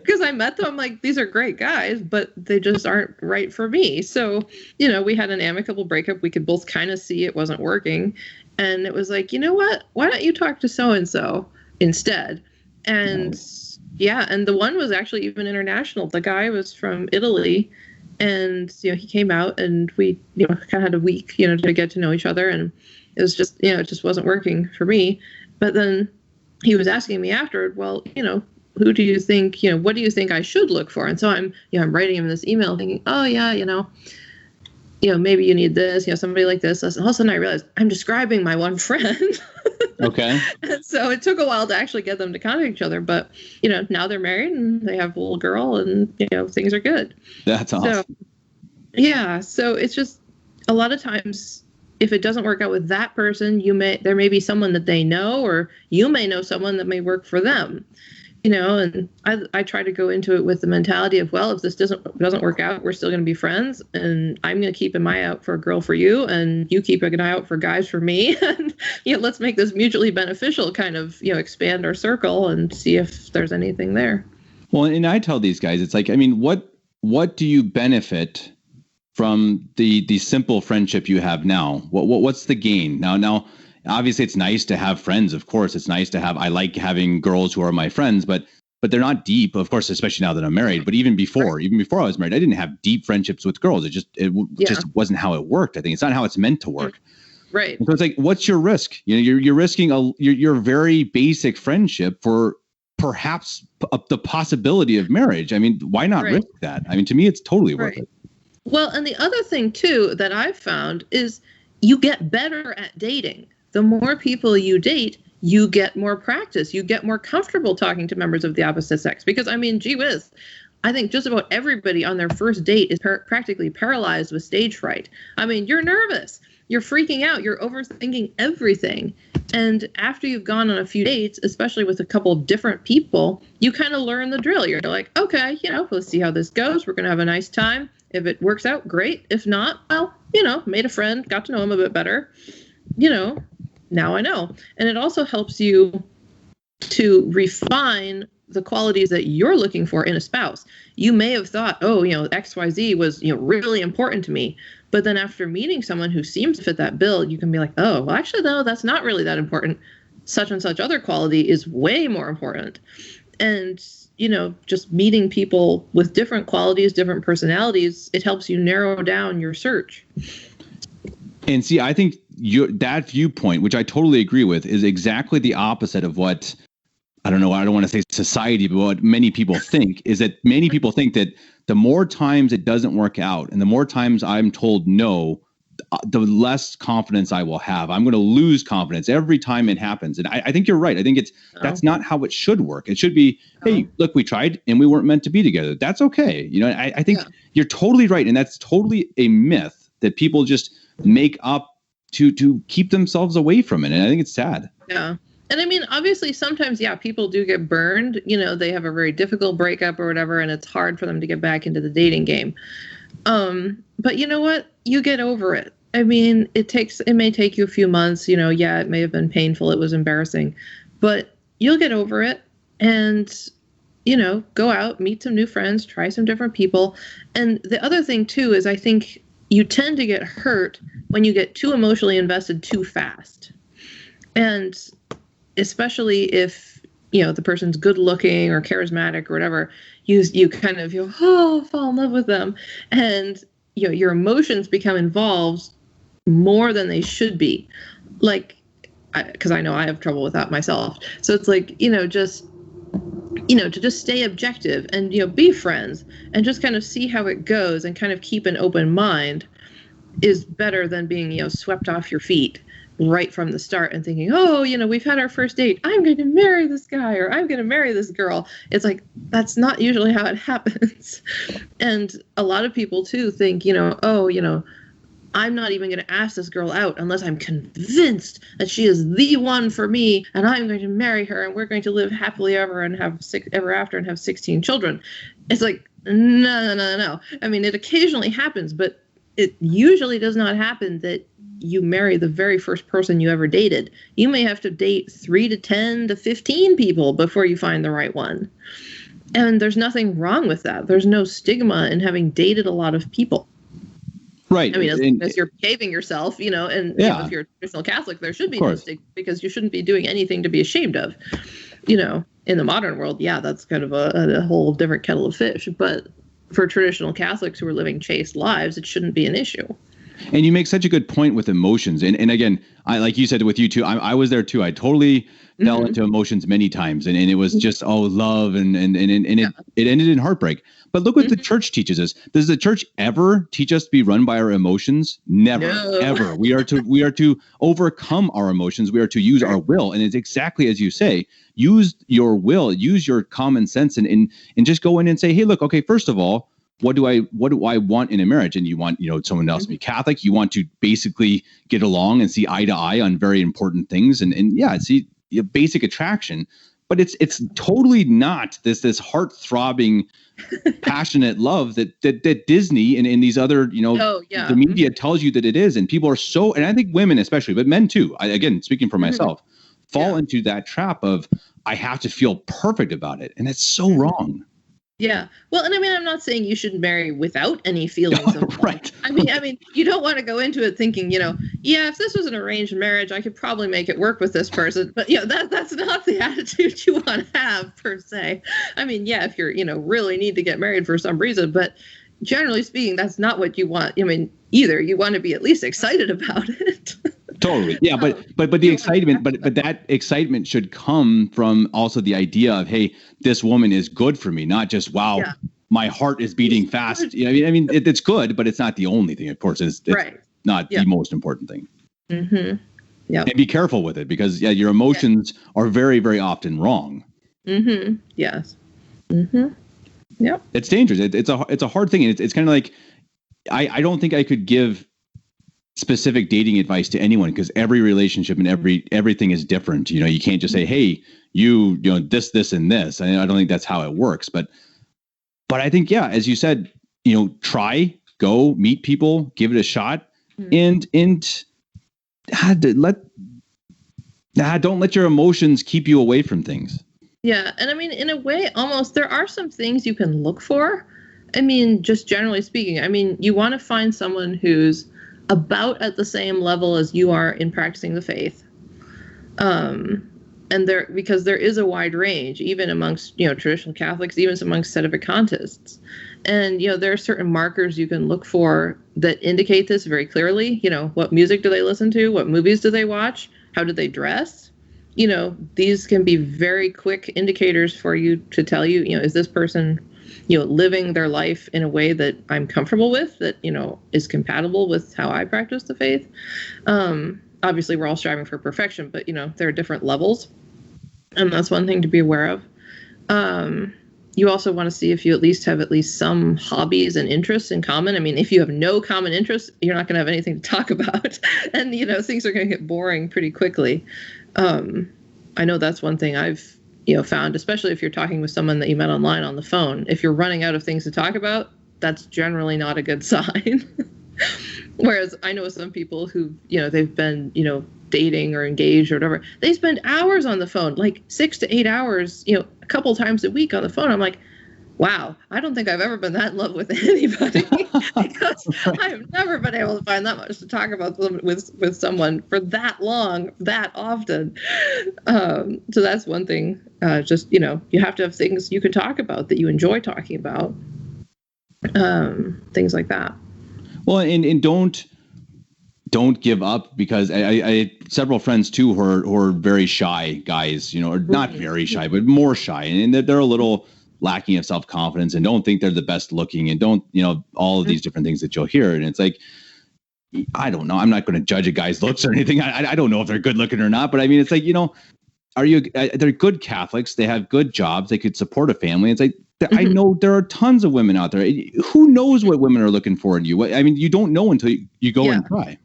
Because I met them, I'm like, these are great guys, but they just aren't right for me. So, we had an amicable breakup. We could both kind of see it wasn't working. And it was like, you know what? Why don't you talk to so-and-so instead? And and the one was actually even international. The guy was from Italy. And, he came out and we, kind of had a week, to get to know each other. And it was just, it just wasn't working for me. But then he was asking me afterward, well, who do you think, what do you think I should look for? And so I'm writing him this email thinking, oh yeah, maybe you need this, somebody like this. And all of a sudden I realized I'm describing my one friend. Okay. And so it took a while to actually get them to contact each other, but now they're married and they have a little girl and things are good. That's awesome. So it's just a lot of times if it doesn't work out with that person, there may be someone that they know, or you may know someone that may work for them. And I try to go into it with the mentality of, well, if this doesn't work out, we're still going to be friends, and I'm going to keep an eye out for a girl for you, and you keep an eye out for guys for me, and let's make this mutually beneficial, kind of expand our circle and see if there's anything there. Well, and I tell these guys, it's like, what do you benefit from the simple friendship you have now? What's the gain now? Obviously, it's nice to have friends. Of course, it's nice to have. I like having girls who are my friends, but they're not deep. Of course, especially now that I'm married. But even before I was married, I didn't have deep friendships with girls. It just wasn't how it worked. I think it's not how it's meant to work. Right. And so it's like, what's your risk? You're risking your very basic friendship for perhaps the possibility of marriage. Why not risk that? To me, it's totally worth it. Well, and the other thing too that I've found is you get better at dating. The more people you date, you get more practice. You get more comfortable talking to members of the opposite sex. Because, gee whiz, I think just about everybody on their first date is practically paralyzed with stage fright. You're nervous. You're freaking out. You're overthinking everything. And after you've gone on a few dates, especially with a couple of different people, you kind of learn the drill. You're like, okay, let's see how this goes. We're going to have a nice time. If it works out, great. If not, well, made a friend, got to know him a bit better. Now I know. And it also helps you to refine the qualities that you're looking for in a spouse. You may have thought, XYZ was, really important to me. But then after meeting someone who seems to fit that bill, you can be like, oh, well, actually, no, that's not really that important. Such and such other quality is way more important. And, just meeting people with different qualities, different personalities, it helps you narrow down your search. And see, I think that viewpoint, which I totally agree with, is exactly the opposite of what, I don't want to say society, but what many people think is that many people think that the more times it doesn't work out and the more times I'm told no, the less confidence I will have. I'm going to lose confidence every time it happens. And I think you're right. I think that's not how it should work. It should be, hey, look, we tried and we weren't meant to be together. That's okay. I think you're totally right. And that's totally a myth that people just make up to keep themselves away from it. And I think it's sad. Yeah. And obviously sometimes, people do get burned. They have a very difficult breakup or whatever, and it's hard for them to get back into the dating game. But you know what? You get over it. It may take you a few months, it may have been painful. It was embarrassing, but you'll get over it and, go out, meet some new friends, try some different people. And the other thing too, is I think you tend to get hurt when you get too emotionally invested too fast. And especially if, the person's good looking or charismatic or whatever, you kind of, fall in love with them. And, your emotions become involved more than they should be. Like, because I know I have trouble with that myself. So it's like, just to just stay objective and, be friends and just kind of see how it goes and kind of keep an open mind is better than being, swept off your feet right from the start and thinking, oh, we've had our first date. I'm going to marry this guy or I'm going to marry this girl. It's like, that's not usually how it happens. And a lot of people too think, I'm not even going to ask this girl out unless I'm convinced that she is the one for me and I'm going to marry her and we're going to live happily ever and have ever after and have 16 children. It's like, no. I mean, it occasionally happens, but it usually does not happen that you marry the very first person you ever dated. You may have to date 3 to 10 to 15 people before you find the right one. And there's nothing wrong with that. There's no stigma in having dated a lot of people. Right. I mean, as you're behaving yourself, and if you're a traditional Catholic, there should be no stigma because you shouldn't be doing anything to be ashamed of. In the modern world, that's kind of a whole different kettle of fish. But for traditional Catholics who are living chaste lives, it shouldn't be an issue. And you make such a good point with emotions. And again, I like you said with you too, I was there too. I totally fell into emotions many times. And it was just, love. And it ended in heartbreak. But look what the church teaches us. Does the church ever teach us to be run by our emotions? Never, ever. We are to overcome our emotions. We are to use our will. And it's exactly as you say, use your will, use your common sense and just go in and say, hey, look, okay, first of all, what do I want in a marriage? And you want, someone else to be Catholic. You want to basically get along and see eye to eye on very important things and see basic attraction. But it's totally not this heart throbbing, passionate love that Disney and these other, the media tells you that it is. And people are so, and I think women especially, but men too, again, speaking for myself, fall into that trap of I have to feel perfect about it. And it's so wrong. Yeah. Well, and I mean, I'm not saying you should marry without any feelings of love. Right. I mean, you don't want to go into it thinking, if this was an arranged marriage, I could probably make it work with this person. But that's not the attitude you want to have per se. I mean, if you're, really need to get married for some reason, but generally speaking, that's not what you want. I mean, either you want to be at least excited about it. Totally. Yeah. But the excitement, but that excitement should come from also the idea of, hey, this woman is good for me, not just, wow, my heart is beating fast. I mean, it's good, but it's not the only thing. Of course, it's not the most important thing. Mm-hmm. Yeah. And be careful with it because your emotions are very, very often wrong. Mm-hmm. Yes. Mm-hmm. Yep. It's dangerous. It's a hard thing. And it's kind of like, I don't think I could give specific dating advice to anyone because every relationship and everything is different. You can't just say, hey, you know, this and this. I don't think that's how it works. But I think, as you said, try, go meet people, give it a shot, and don't let your emotions keep you away from things. Yeah. And I mean, in a way, almost there are some things you can look for. I mean, just generally speaking, I mean, you want to find someone who's about at the same level as you are in practicing the faith. And because there is a wide range, even amongst, traditional Catholics, even amongst sedevacantists. And, there are certain markers you can look for that indicate this very clearly. What music do they listen to? What movies do they watch? How do they dress? These can be very quick indicators for you to tell you, is this person, living their life in a way that I'm comfortable with, that, is compatible with how I practice the faith. Obviously, we're all striving for perfection, but, there are different levels. And that's one thing to be aware of. You also want to see if you at least have some hobbies and interests in common. I mean, if you have no common interests, you're not going to have anything to talk about. And, things are going to get boring pretty quickly. I know that's one thing I've, found, especially if you're talking with someone that you met online on the phone. If you're running out of things to talk about, that's generally not a good sign. Whereas I know some people who, they've been, dating or engaged or whatever, they spend hours on the phone, like 6 to 8 hours, a couple times a week on the phone. I'm like, wow, I don't think I've ever been that in love with anybody because I've never been able to find that much to talk about with someone for that long, that often. So that's one thing. Just, you have to have things you can talk about that you enjoy talking about. Things like that. Well, and don't don't give up, because I had several friends too who are very shy guys, or not very shy, but more shy, and they're a little lacking of self-confidence and don't think they're the best looking and don't, all of these different things that you'll hear. And it's like, I don't know. I'm not going to judge a guy's looks or anything. I don't know if they're good looking or not, but I mean, it's like, they're good Catholics. They have good jobs. They could support a family. It's like, I know there are tons of women out there. Who knows what women are looking for in you? I mean, you don't know until you go and try.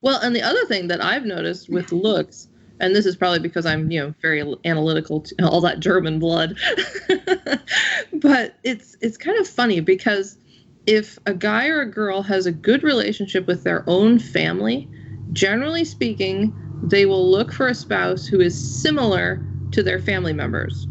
Well, and the other thing that I've noticed with looks, and this is probably because I'm, very analytical to all that German blood, but it's kind of funny because if a guy or a girl has a good relationship with their own family, generally speaking, they will look for a spouse who is similar to their family members.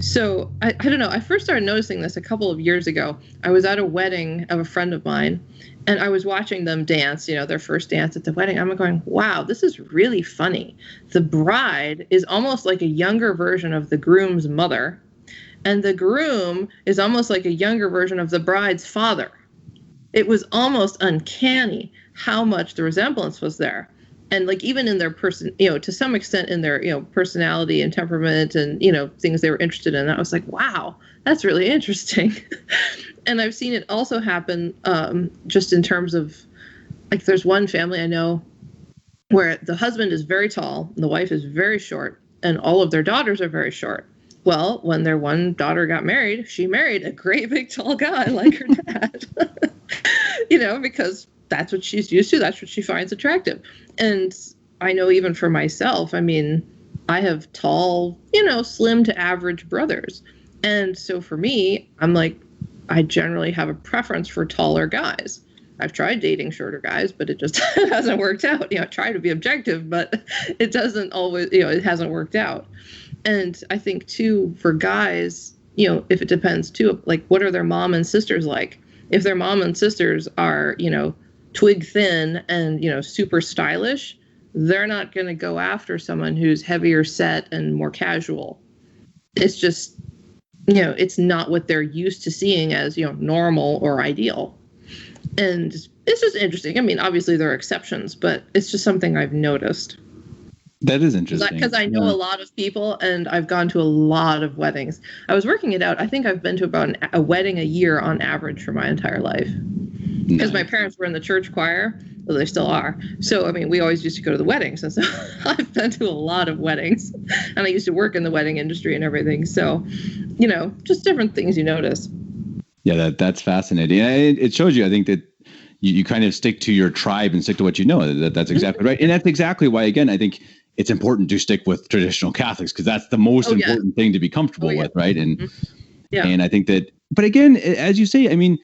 So I don't know. I first started noticing this a couple of years ago. I was at a wedding of a friend of mine, and I was watching them dance, their first dance at the wedding. I'm going, wow, this is really funny. The bride is almost like a younger version of the groom's mother, and the groom is almost like a younger version of the bride's father. It was almost uncanny how much the resemblance was there. And like even in their person, to some extent in their, personality and temperament and, things they were interested in. I was like, wow, that's really interesting. And I've seen it also happen just in terms of, like, there's one family I know where the husband is very tall and the wife is very short and all of their daughters are very short. Well, when their one daughter got married, she married a great big tall guy like her dad, because that's what she's used to. That's what she finds attractive. And I know even for myself, I mean, I have tall, slim to average brothers. And so for me, I'm like, I generally have a preference for taller guys. I've tried dating shorter guys, but it just hasn't worked out. I try to be objective, but it doesn't always, it hasn't worked out. And I think too, for guys, if it depends too, like what are their mom and sisters like? If their mom and sisters are, twig thin and, super stylish, they're not going to go after someone who's heavier set and more casual. It's just, it's not what they're used to seeing as, normal or ideal. And it's just interesting. I mean, obviously there are exceptions, but it's just something I've noticed. That is interesting. Because I know a lot of people and I've gone to a lot of weddings. I was working it out. I think I've been to about a wedding a year on average for my entire life. Because my parents were in the church choir. Well, they still are. So, I mean, we always used to go to the weddings. And so I've been to a lot of weddings. And I used to work in the wedding industry and everything. So, just different things you notice. Yeah, that's fascinating. It shows you, I think, that you kind of stick to your tribe and stick to what you know. That's exactly right. And that's exactly why, again, I think it's important to stick with traditional Catholics, because that's the most important thing to be comfortable with, right? And and I think that, but again, as you say, I mean,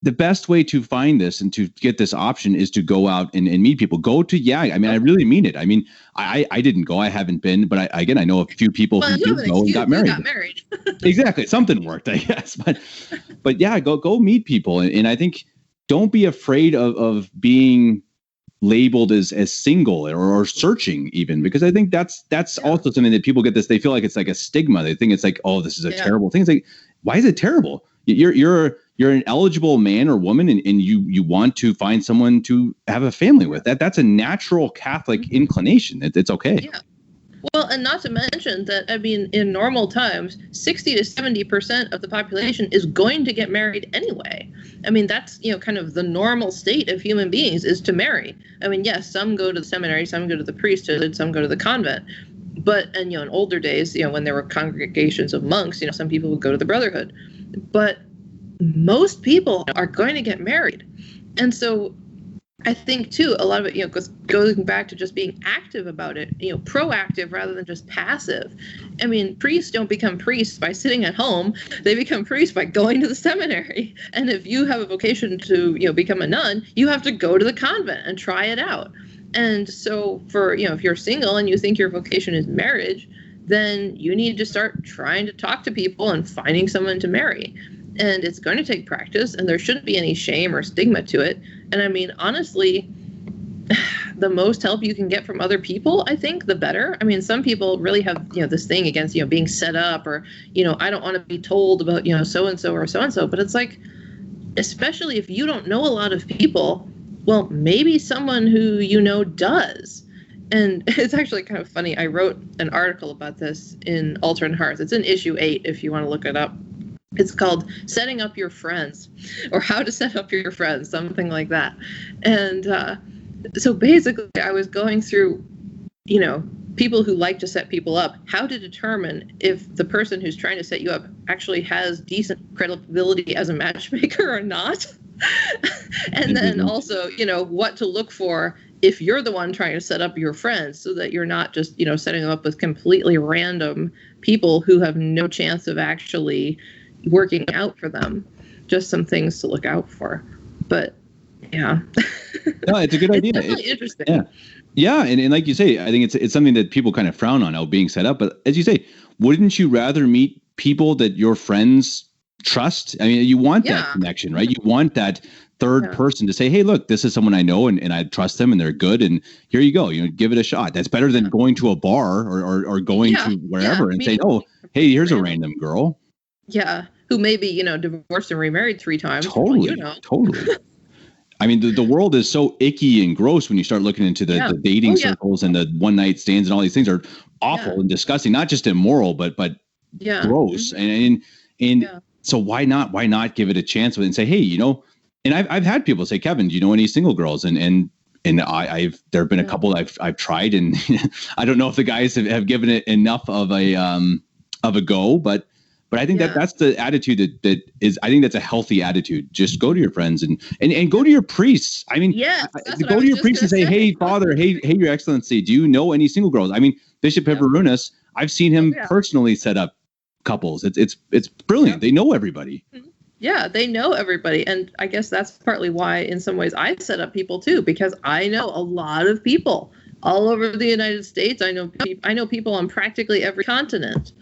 the best way to find this and to get this option is to go out and meet people. Go to Y.A.G. I mean, I really mean it. I mean, I didn't go. I haven't been, but I know a few people who did go and got married. Exactly. Something worked, I guess. But yeah, go meet people. And I think don't be afraid of being labeled as single or searching even, because I think that's also something that people get this. They feel like it's like a stigma. They think it's like, oh, this is a terrible thing. It's like, why is it terrible? You're an eligible man or woman and you want to find someone to have a family with. That's a natural Catholic inclination. It's okay. Yeah. Well, and not to mention that, I mean, in normal times, 60 to 70% of the population is going to get married anyway. I mean, that's, kind of the normal state of human beings is to marry. I mean, yes, some go to the seminary, some go to the priesthood, some go to the convent. But, and, in older days, when there were congregations of monks, some people would go to the brotherhood. But most people are going to get married. And so I think, too, a lot of it, goes back to just being active about it, proactive rather than just passive. I mean, priests don't become priests by sitting at home. They become priests by going to the seminary. And if you have a vocation to, become a nun, you have to go to the convent and try it out. And so for, if you're single and you think your vocation is marriage, then you need to start trying to talk to people and finding someone to marry. And it's going to take practice, and there shouldn't be any shame or stigma to it. And I mean, honestly, the most help you can get from other people, I think, the better. I mean, some people really have, this thing against, being set up or, I don't want to be told about, so-and-so or so-and-so. But it's like, especially if you don't know a lot of people, well, maybe someone who you know does. And it's actually kind of funny. I wrote an article about this in Altar and Hearth. It's in issue 8 if you want to look it up. It's called Setting Up Your Friends, or How to Set Up Your Friends, something like that. And so basically I was going through, people who like to set people up, how to determine if the person who's trying to set you up actually has decent credibility as a matchmaker or not. And then also, what to look for if you're the one trying to set up your friends, so that you're not just, setting them up with completely random people who have no chance of actually working out for them. Just some things to look out for. But yeah. No, it's a good idea. It's definitely interesting. Yeah. Yeah. And like you say, I think it's something that people kind of frown on, being set up. But as you say, wouldn't you rather meet people that your friends trust? I mean, you want that connection, right? You want that third person to say, hey, look, this is someone I know and I trust them and they're good. And here you go, give it a shot. That's better than going to a bar or going to wherever and saying, oh, hey, here's a random girl. Yeah. Who may be, divorced and remarried 3 times. Totally. Totally. I mean, the world is so icky and gross when you start looking into the dating circles and the one night stands and all these things are awful and disgusting, not just immoral, but gross. And so why not give it a chance and say, hey, and I've had people say, Kevin, do you know any single girls? And there have been a couple I've tried, and I don't know if the guys have given it enough of a go, but I think that's the attitude that is, I think that's a healthy attitude. Just go to your friends and go to your priests. I mean, go to your priest and say, hey, Father, hey, Your Excellency, do you know any single girls? I mean, Bishop Peperunas, I've seen him personally set up couples. It's brilliant. They know everybody. Yeah, they know everybody. And I guess that's partly why in some ways I set up people too, because I know a lot of people all over the United States. I know people on practically every continent.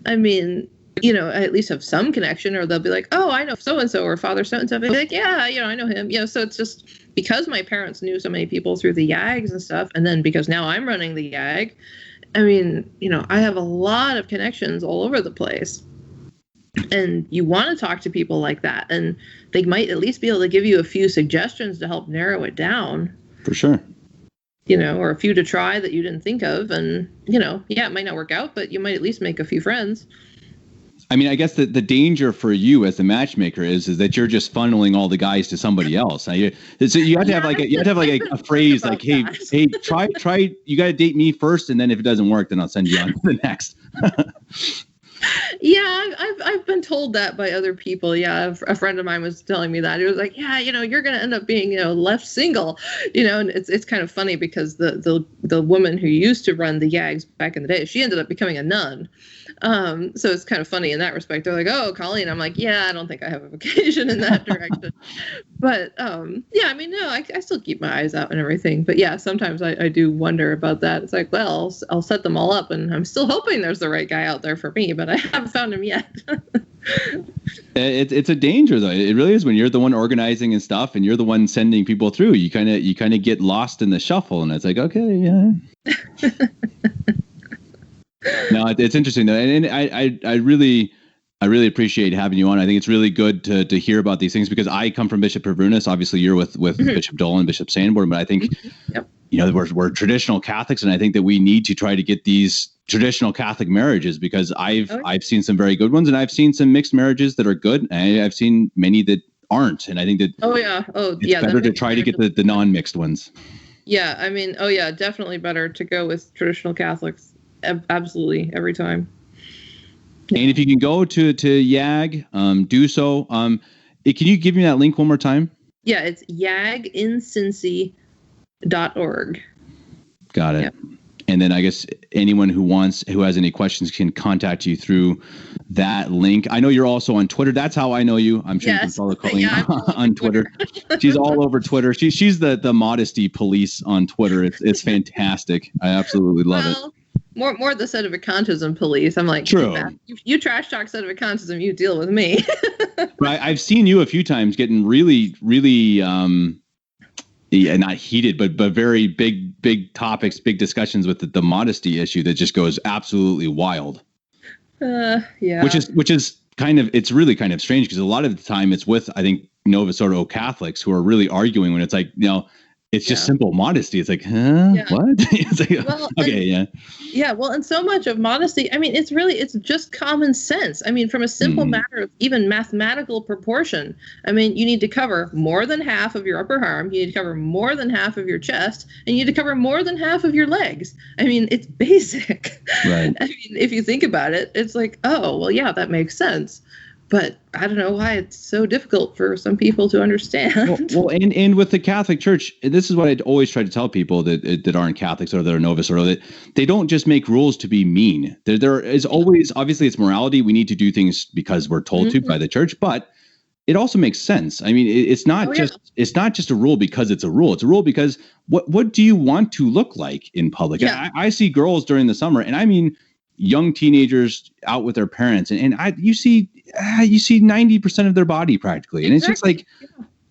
I mean, I at least have some connection, or they'll be like, oh, I know so-and-so or Father so-and-so. They'll be like, yeah, I know him. So it's just because my parents knew so many people through the Y.A.Gs and stuff. And then because now I'm running the Y.A.G, I mean, I have a lot of connections all over the place. And you want to talk to people like that. And they might at least be able to give you a few suggestions to help narrow it down. For sure. Or a few to try that you didn't think of. And, it might not work out, but you might at least make a few friends. I mean, I guess the danger for you as the matchmaker is that you're just funneling all the guys to somebody else. So you have to have a phrase like, hey, try. You got to date me first, and then if it doesn't work, then I'll send you on to the next. Yeah, I've been told that by other people. Yeah, a friend of mine was telling me that. He was like, yeah, you're going to end up being, left single, and it's kind of funny because the woman who used to run the Y.A.Gs back in the day, she ended up becoming a nun. So it's kind of funny in that respect. They're like, oh, Colleen. I'm like, yeah, I don't think I have a vocation in that direction. But yeah, I mean, no, I still keep my eyes out and everything. But yeah, sometimes I do wonder about that. It's like, well, I'll set them all up, and I'm still hoping there's the right guy out there for me, but I haven't found him yet. It's a danger, though. It really is when you're the one organizing and stuff, and you're the one sending people through. You kind of get lost in the shuffle, and it's like, okay, yeah. No, it's interesting though, and I really appreciate having you on. I think it's really good to hear about these things because I come from Bishop Peperunas. Obviously, you're with Bishop Dolan, Bishop Sanborn, but I think we're traditional Catholics, and I think that we need to try to get these traditional Catholic marriages because I've seen some very good ones, and I've seen some mixed marriages that are good, and I've seen many that aren't, and I think that it's better to try to get the non-mixed ones. Yeah, I mean, definitely better to go with traditional Catholics. Absolutely, every time. And if you can go to Y.A.G, do so. Can you give me that link one more time? Yeah, it's yagincincy.org. Got it. Yeah. And then I guess anyone who has any questions can contact you through that link. I know you're also on Twitter. That's how I know you. I'm sure you can follow Colleen on Twitter. She's all over Twitter. She's the modesty police on Twitter. It's fantastic. I absolutely love it. More the sedevacantism police. I'm like, true. You trash talk sedevacantism, you deal with me. But I've seen you a few times getting really, really, not heated, but very big topics, big discussions with the modesty issue that just goes absolutely wild. Yeah. Which is it's really kind of strange because a lot of the time it's with, I think, Novus Ordo Catholics who are really arguing when it's like, it's just simple modesty. It's like, huh? Yeah. What? It's like, Well, okay, yeah. Yeah, well, and so much of modesty, I mean, it's just common sense. I mean, from a simple matter of even mathematical proportion, I mean, you need to cover more than half of your upper arm, you need to cover more than half of your chest, and you need to cover more than half of your legs. I mean, it's basic. Right. I mean, if you think about it, it's like, oh, well, yeah, that makes sense. But I don't know why it's so difficult for some people to understand. Well, and with the Catholic Church, this is what I always try to tell people that aren't Catholics or that are novice, or that they don't just make rules to be mean. There is always, obviously, it's morality. We need to do things because we're told to by the church, but it also makes sense. I mean, it's not it's not just a rule because it's a rule. It's a rule because what do you want to look like in public? Yeah. I see girls during the summer, and I mean young teenagers out with their parents, and you see 90% of their body practically, and it's just like,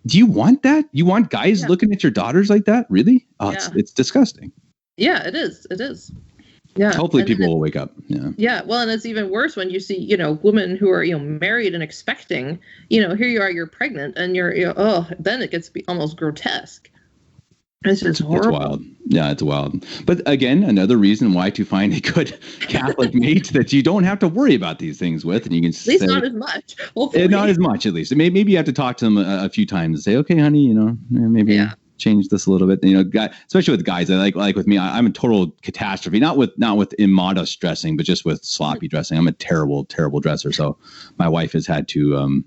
do you want that? You want guys looking at your daughters like that? Really? Oh, it's disgusting. Yeah, it is. It is. Yeah. Hopefully people will wake up. Yeah. Yeah. Well, and it's even worse when you see, women who are, married and expecting, here you are, you're pregnant, and then it gets to be almost grotesque. It's just horrible. It's wild. Yeah, it's wild. But again, another reason why to find a good Catholic mate that you don't have to worry about these things with, and you can at least not as much. Hopefully. Not as much, at least. Maybe you have to talk to them a few times and say, okay, honey, maybe change this a little bit. Especially with guys, like with me, I'm a total catastrophe. Not with immodest dressing, but just with sloppy dressing. I'm a terrible, terrible dresser. So my wife has had to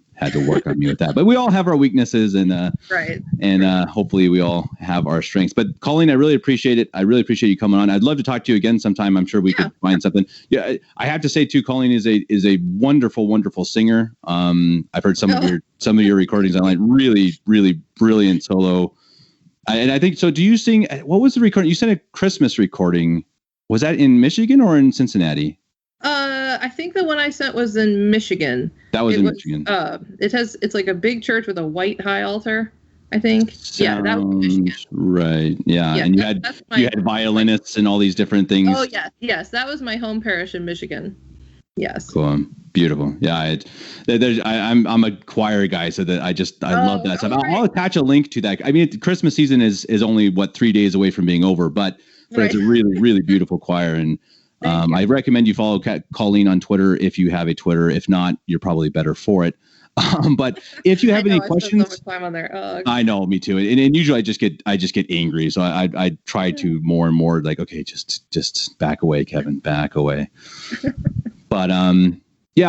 work on me with that. But we all have our weaknesses, and hopefully we all have our strengths. But Colleen, I really appreciate it. I really appreciate you coming on. I'd love to talk to you again sometime. I'm sure we could find something. Yeah, I have to say too, Colleen is a wonderful, wonderful singer. I've heard some of your recordings online. Really, really brilliant solo. And I think so. Do you sing? What was the recording? You sent a Christmas recording. Was that in Michigan or in Cincinnati? I think the one I sent was in Michigan. That was in Michigan. It's like a big church with a white high altar, I think. That was Michigan. Right. Yeah. And you had violinists and all these different things. Oh yeah. Yes. That was my home parish in Michigan. Yes. Cool. Beautiful. Yeah. I'm a choir guy, so that I love that stuff. I'll attach a link to that. I mean, Christmas season is only 3 days away from being over, but it's a really, really beautiful choir. And I recommend you follow Colleen on Twitter if you have a Twitter. If not, you're probably better for it. But if you have any questions, I spend so much time on there. I know, me too. And usually I just get angry, so I try to more and more like, okay, just back away, Kevin, back away. But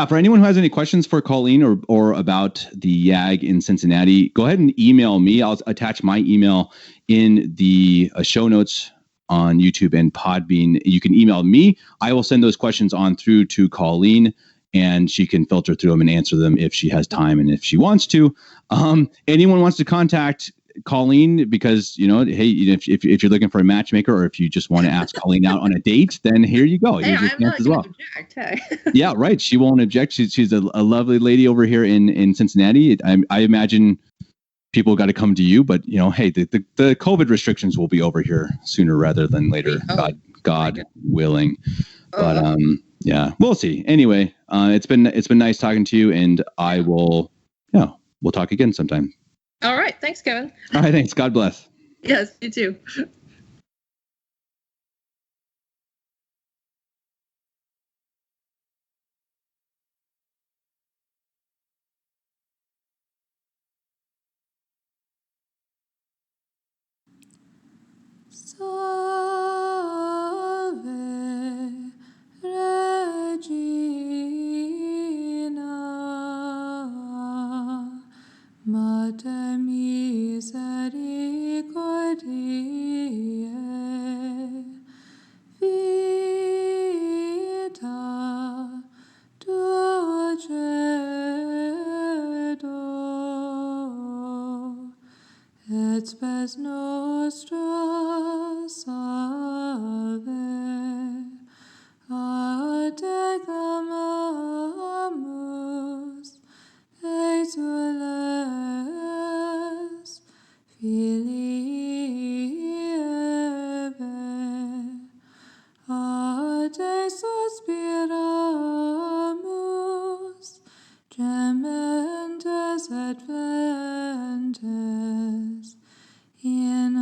for anyone who has any questions for Colleen or about the Y.A.G in Cincinnati, go ahead and email me. I'll attach my email in the show notes on YouTube and Podbean. You can email me. I will send those questions on through to Colleen, and she can filter through them and answer them if she has time and if she wants to. Anyone wants to contact Colleen because, if you're looking for a matchmaker, or if you just want to ask Colleen out on a date, then here you go. Hey, I'm not going to object. Hey. Yeah, right. She won't object. She's a lovely lady over here in Cincinnati. I imagine people got to come to you, but hey, the COVID restrictions will be over here sooner rather than later. God willing. But we'll see. Anyway, it's been nice talking to you, and I will. We'll talk again sometime. All right. Thanks, Kevin. All right. Thanks. God bless. Yes, you too. Salve Regina, Mater misericordiae, vita dulcedo, et spes nostra salve, a te clamamus, exules, Filii Eve, a te suspiramus, gementes et flentes, in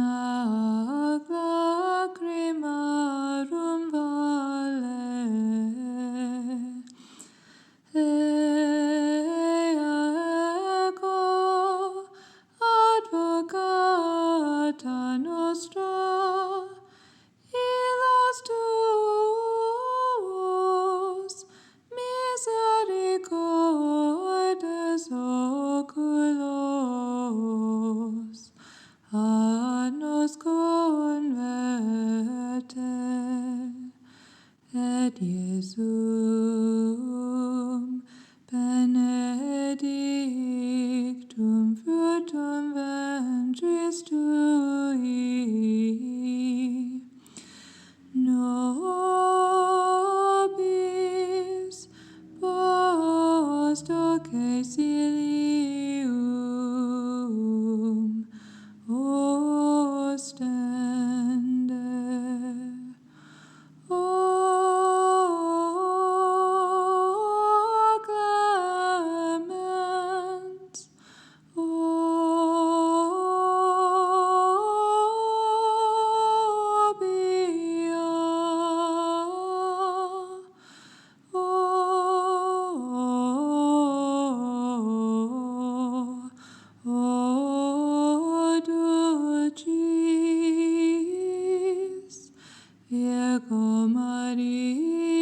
Ego Maria